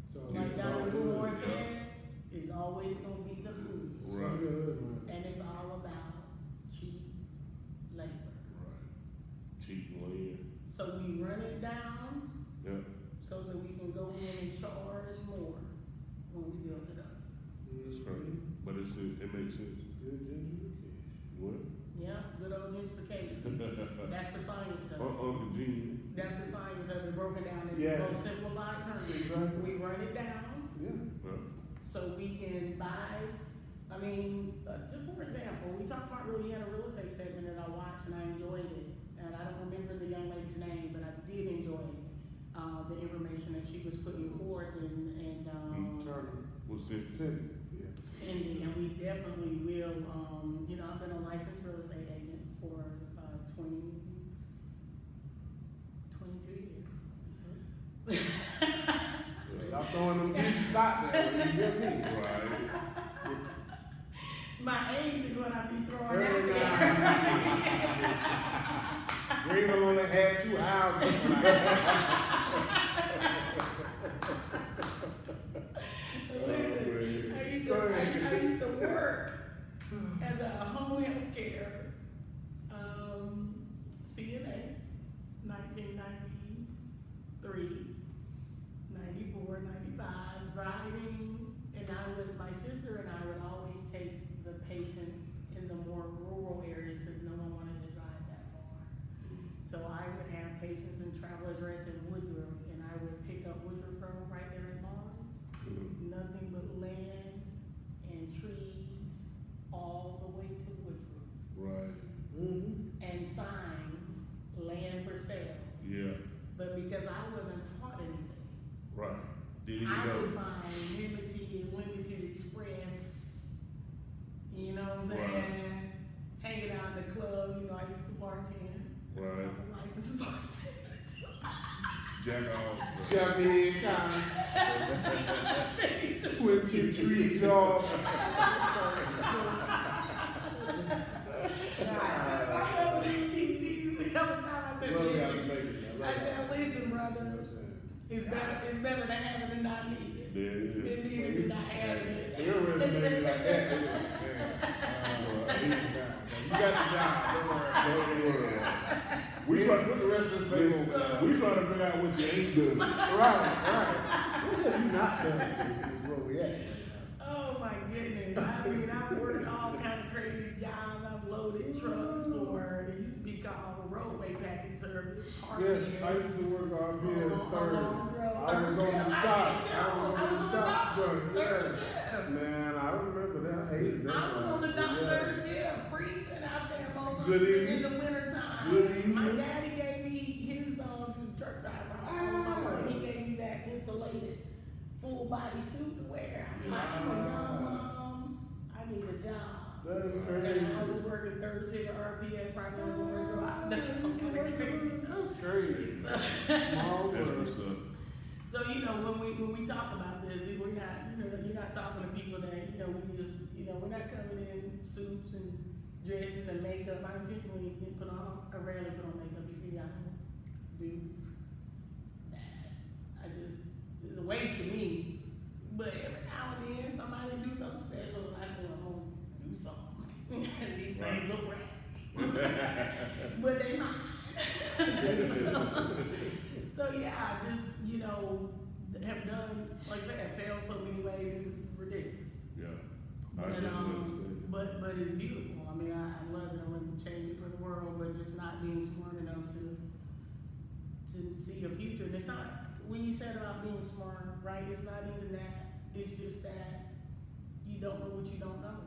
So like it's Dr. all Moore good, said, is always gonna be the hood. It's Right. good, man. And it's all about cheap labor. Right. Cheap land. So we run it down Yeah. so that we can go in and charge more when we build it up. That's crazy. But it makes sense. Good gentrification. What? Yeah, good old gentrification. That's the science of it. Uncle Gene. That's the science of it, broken down in Yeah. the most simplified terms. Exactly. We run it down Yeah. Huh? so we can buy I mean, just for example, we talked about we had a real estate segment that I watched and I enjoyed it. And I don't remember the young lady's name, but I did enjoy the information that she was putting forth and Turner. What's it? Cindy. Yeah. Cindy, and we definitely will, you know, I've been a licensed real estate agent for 22 years. Y'all throwing them digits out there when you get me. Right. My age is what I be throwing out 39 there. Greenville only had 2 houses when I Listen, I used to work as a home health care CNA, 1993, 94, 95, driving, and my sister and I would always take the patients in the more rural areas because no one wanted to drive that far. So I would have patients in Travelers Rest in Woodruff, and I would pick up Woodruff Road right there in Lawrence. Nothing but land and trees all the way to Woodruff. Right. And signs, land for sale. Yeah. But because I wasn't taught anything, Right. Did you I know? was buying limited express, you know what I'm saying? Right. Hanging out in the club, you know, I used to bartend. Right. I'm a licensed bartender. Jack off. Jamison County. 23 jobs. I said, listen, brother, it's better to have it than not need it. There it is. Than need it than not have it. Your resume be like that. You got the job, don't worry. Don't worry. We try to put the rest of this paper over there. We trying to figure out what you ain't doing. Right. What have you not done? This is where we at. Oh my goodness. I mean, I've worked all kind of crazy jobs. I've loaded trucks for, it used to be called a roadway package service. Yes, I used to work on PS third. I was on the Third dock. shift. I was on the dock joint. Third Yes. shift. Man, I remember that. I hated that. I was on the dock Yeah. third shift, freezing out there most of Good the in evening. the winter time. Good evening. My daddy gave me his he was a truck driver. He gave me that insulated full body suit to wear. I'm like, I'm a young mom. I need a job. That's And crazy. I was working third shift at RPS right now. That's kind of crazy. That's crazy. Small That's world. what's up. So you know when we talk about this, we're not you're not talking to people that we just we're not coming in suits and dresses and makeup. I intentionally didn't put on. I rarely put on makeup. You see, I don't do that. It's a waste to me. But every now and then somebody do something special. I say I'm gonna do something. These things look right, but they not. So yeah, I just have done, like I said, failed so many ways. It's ridiculous. Yeah. I And, definitely understand. but it's beautiful. I mean, I love it. I wouldn't change it for the world, but just not being smart enough to see a future. And it's not, when you said about being smart, right? It's not even that. It's just that you don't know what you don't know.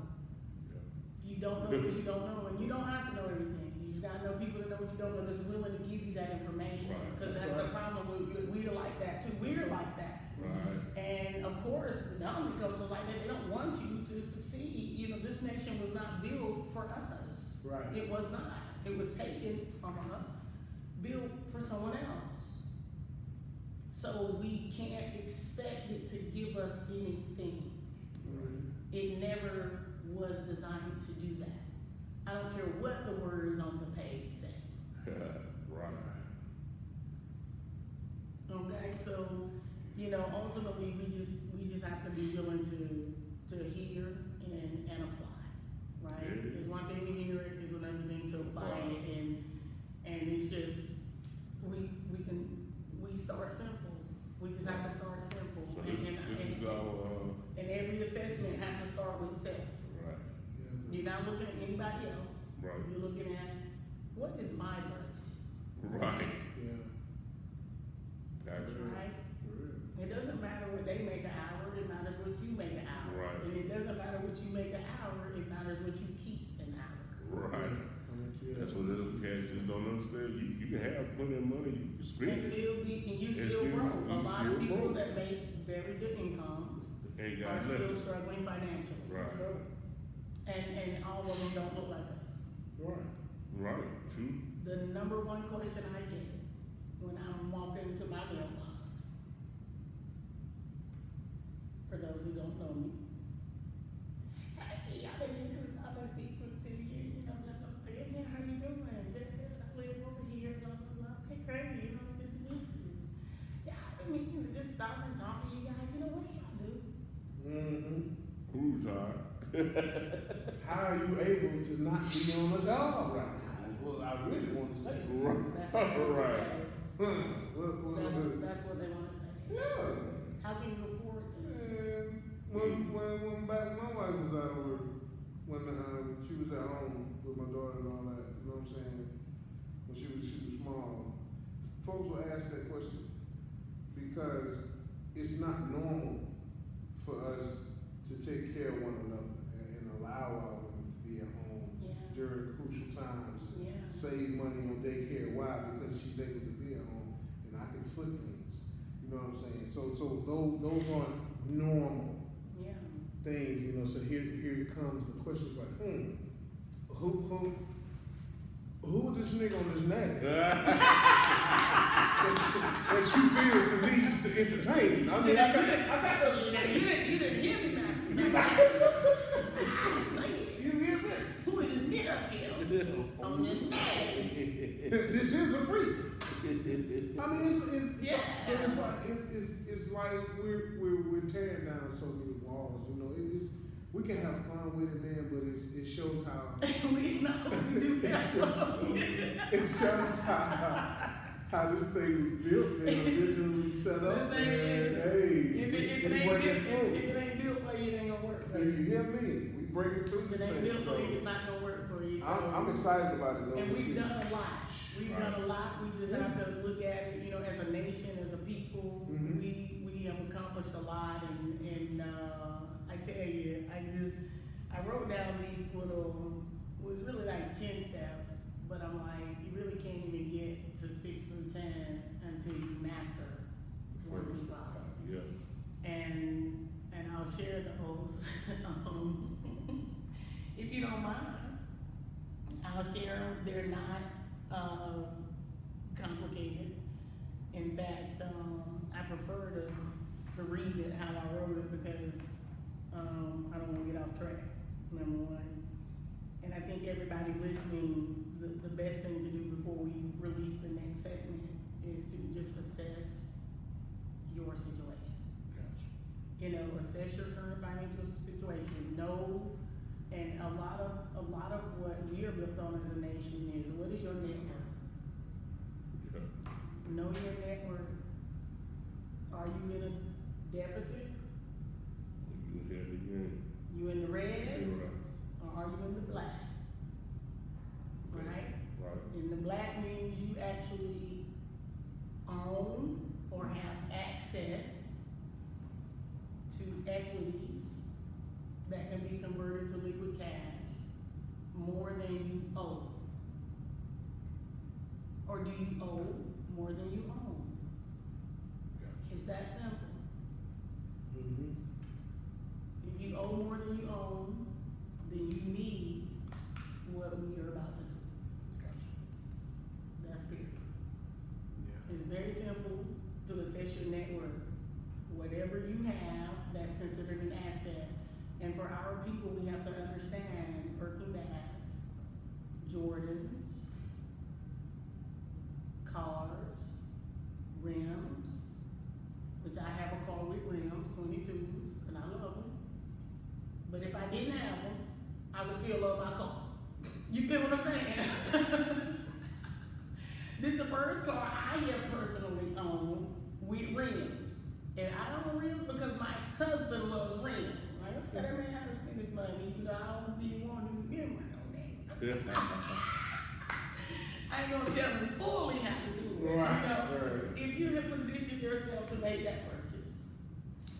Yeah. You don't know what you don't know, and you don't have to know everything. You just gotta know people that know what you don't know that's willing to give you that information. Right. Because that's the problem. We're like that too. We're like that. Right. And of course, the dominant cultures like that, they don't want you to succeed. This nation was not built for us. Right. It was not. It was taken from us, built for someone else. So we can't expect it to give us anything. It never was designed to do that. I don't care what the words on the page say. Right. Okay, so ultimately we just have to be willing to hear and apply, right? Yeah. It's one thing to hear it, it's another thing to apply Right. it, and it's just we start simple. We just have to start simple, So this is our, and every assessment has to start with self. right. You're not looking at anybody else. Right. You're looking at what is my budget, Right. Yeah. Gotcha. right? For real. It doesn't matter what they make an hour, it matters what you make an hour. Right. And it doesn't matter what you make an hour, it matters what you keep an hour. Right. How much you That's have? what those cats just don't understand. You can have plenty of money, you can spend And it. still be, and you And still still- broke. A you lot still of people broke. that make very good incomes Ain't are got still nothing. struggling financially. Right. And all of them don't look like us. Right. Right, true. The number one question I get when I'm walking to my mailbox, for those who don't know me, hey, I didn't mean to stop and speak to you, blah, blah, blah. Yeah, how you doing? Good, good. I live over here, blah, blah, blah. Okay, great, it's good to meet you. Yeah, I didn't mean to just stop and talk to you guys. What do y'all do? Mm-hmm. Who's hard? How are you able to not be on a job right now? Is what I really want to say. That's what they want to Right. say. That's what they want to say. Yeah. How can you afford this? And when back when my wife was out of work, when she was at home with my daughter and all that, you know what I'm saying? When she was small, folks would ask that question because it's not normal for us to take care of one another and allow our women to be at home Yeah. during crucial times and Yeah. save money on daycare. Why? Because she's able to be at home and I can foot things. You know what I'm saying? So those aren't normal Yeah. things, you know. So here it comes. The question's like, who was this nigga on this name that she feels the needs to entertain? I mean, I got to understand. You didn't hear me now. I say it. You hear me? Who is the nigga up here on your name? This is a freak. I mean, it's Yeah. so it's like we're tearing down so many walls. You know, we can have fun with it, man, but it shows how We know we do that. it shows how this thing was built and originally set up. The And thing is, hey, If it we ain't working built, through. if it ain't built for you, it ain't gonna work. Do you hear me? We breaking through If this it ain't thing. built So for you, it's not gonna work for you. So. I'm excited about it though. And we've because- done a lot. We've Right. done a lot. We just have to look at it, as a nation, as a people. Mhm. We have accomplished a lot, and I tell you, I wrote down these little. It was really like 10 steps, but I'm like, you really can't even get to 6 through 10 until you master 1 through 5. Yeah. And I'll share those. If you don't mind, I'll share them. They're not complicated. In fact, I prefer to read it how I wrote it because I don't want to get off track, number one. And I think everybody listening, the best thing to do before we release the next segment is to just assess your situation. Gotcha. Assess your current financial situation. Know, and a lot of what we are built on as a nation is, what is your net worth? Yeah. Know your net worth. Are you in a deficit? You ahead again. You in the red? You're right. Or are you in the black? Right? Right. In the black means you actually own or have access to equities that can be converted to liquid cash more than you owe. Or do you owe more than you own? Gotcha. It's that simple. Mhm. If you owe more than you own, then you need what we are about to do. Gotcha. That's period. Yeah. It's very simple to assess your net worth. Whatever you have, that's considered an asset. And for our people, we have to understand Birkin bags, Jordans, cars, rims, which I have a car with rims, 22s, and I love them. But if I didn't have them, I would still love my car. You feel what I'm saying? This is the first car I have personally owned with rims. And I own rims because my husband loves rims. Like, let's tell that man how to spend his money. I don't be wanting to get money on that. I ain't gonna tell him fully how to do it. Right. If you have positioned yourself to make that purchase,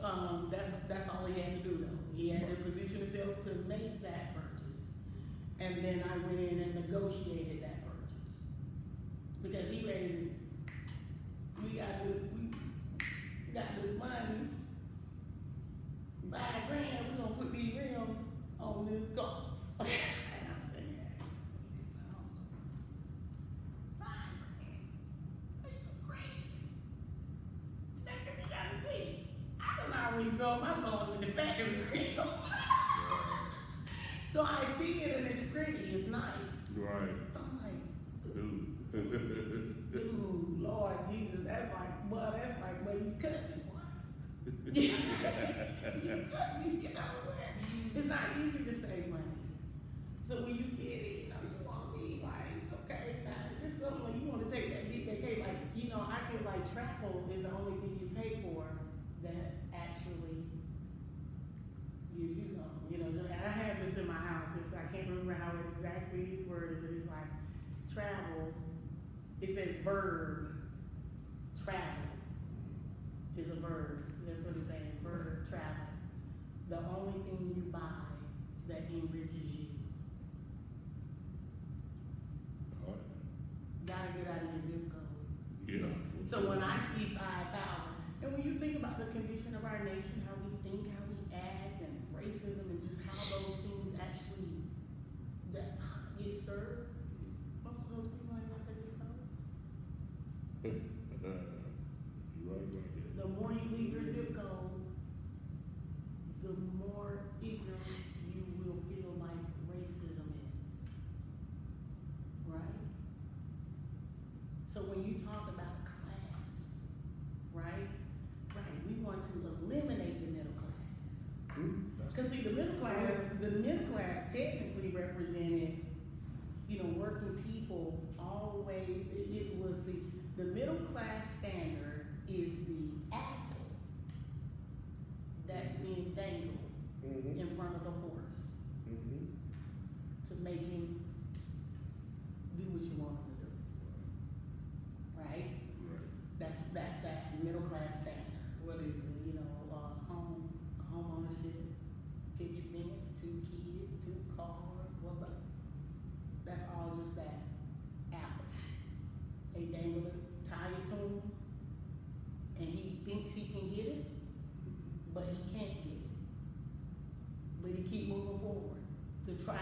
That's all he had to do though. He had to position himself to make that purchase. And then I went in and negotiated that purchase. Because he ready to, we got this money, $5,000, we gonna put these rims on this car. And I said, $5,000. Are you crazy? That's what you gotta be. I don't always go my cars with the battery rims. So I see it and it's pretty, it's nice. Right. I'm like, Dude. Lord Jesus, that's like, well, you cut me, boy. You cut me, you know what? It's not easy to save money. So when you get it, you know, you want to be like, okay, now it's something like you want to take that big vacation. Like, you know, I feel like travel is the only thing you pay for that actually gives you something. You know, and I have this in my house. I can't remember how it exactly is worded, but it's like travel. It says verb. Travel is a verb. That's what it's saying. Verb, travel. The only thing you buy that enriches you. All right. Gotta get out of your zip code. Yeah. So when I see 5,000, and when you think about the condition of our nation, how we think, how we act, and racism, and just how those things actually that get served, most of those people ain't got their zip code. You're right about that. The more you leave your zip code, the more ignorant you will feel like racism is. Right? So when you talk about class, right? Right, we want to eliminate the middle class. Because see, the middle class technically represented, you know, working people all the way, it was the middle class standard is the apple that's being dangled in front of the horse to make him do what you want him to do. Right? Right. That's that middle class standard. What is it? You know, home ownership, picket fence, 2 kids, 2 cars, that's all just that apple. They dangle a tire to him, and he thinks he can get it, but he can't get it. But he keep moving forward to try to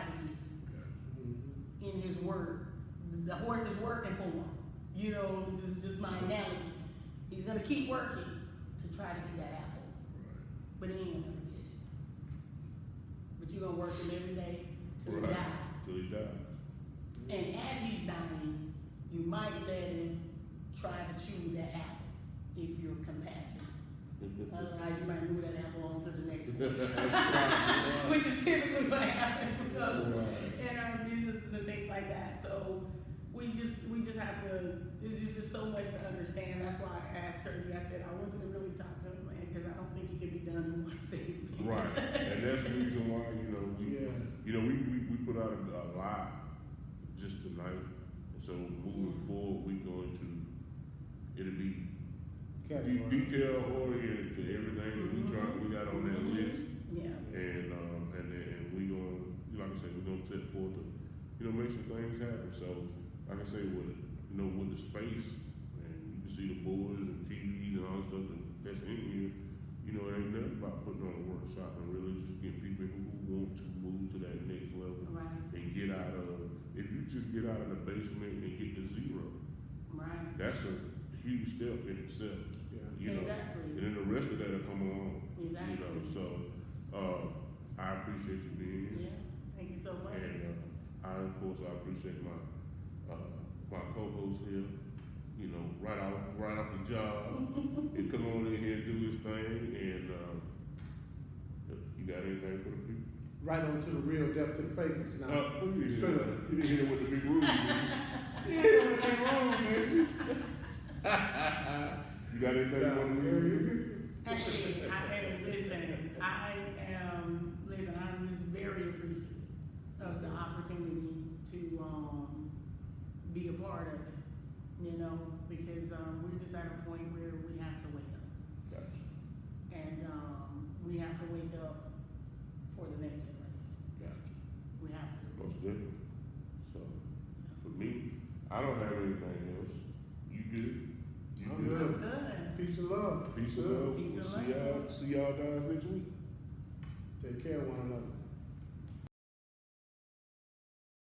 get it in his work. The horse is working for him. You know, this is just my analogy. He's gonna keep working to try to get that apple, but he ain't gonna get it. But you're gonna work him every day till he die. Till he dies. And as he's dying, you might let him try to chew that apple if you're compassionate. Otherwise, you might move that apple on to the next one, which is typically what happens because in our businesses and things like that. So we just have to. It's just so much to understand. That's why I asked Turkey. I said I want you to really talk to him, man, because I don't think it can be done in one sitting. Right, and that's the reason why we put out a lot just tonight. So moving forward, we're going to it'll be detail oriented to everything that we got on that list. Yeah. And we going, like I said, we're gonna set forth to, make some things happen. So, like I say, with the space, and you can see the boards and TVs and all the stuff that's in here. It ain't nothing about putting on a workshop and really just getting people who want to move to that next level and get out of. If you just get out of the basement and get to zero, that's a huge step in itself. Exactly. And then the rest of that'll come along. Exactly. So I appreciate you being here. Yeah. Thank you so much. And I appreciate my co-host here. Right off the job, and come on in here and do his thing. And you got anything for the people? Right on to the real, deaf to the fakers. Now, Straight up. You didn't hit it with the big room. You hit it with the big room, man. You got anything you want to read? Actually, I'm just very appreciative of the opportunity to be a part of it, because we're just at a point where we have to wake up. Gotcha. And, we have to wake up for the next generation. Gotcha. We have to. Most definitely. So, for me, I don't have anything else. You good? You I'm good. Good. Peace and love. Peace and love. Peace We'll and see y'all guys next week. Take care of one another.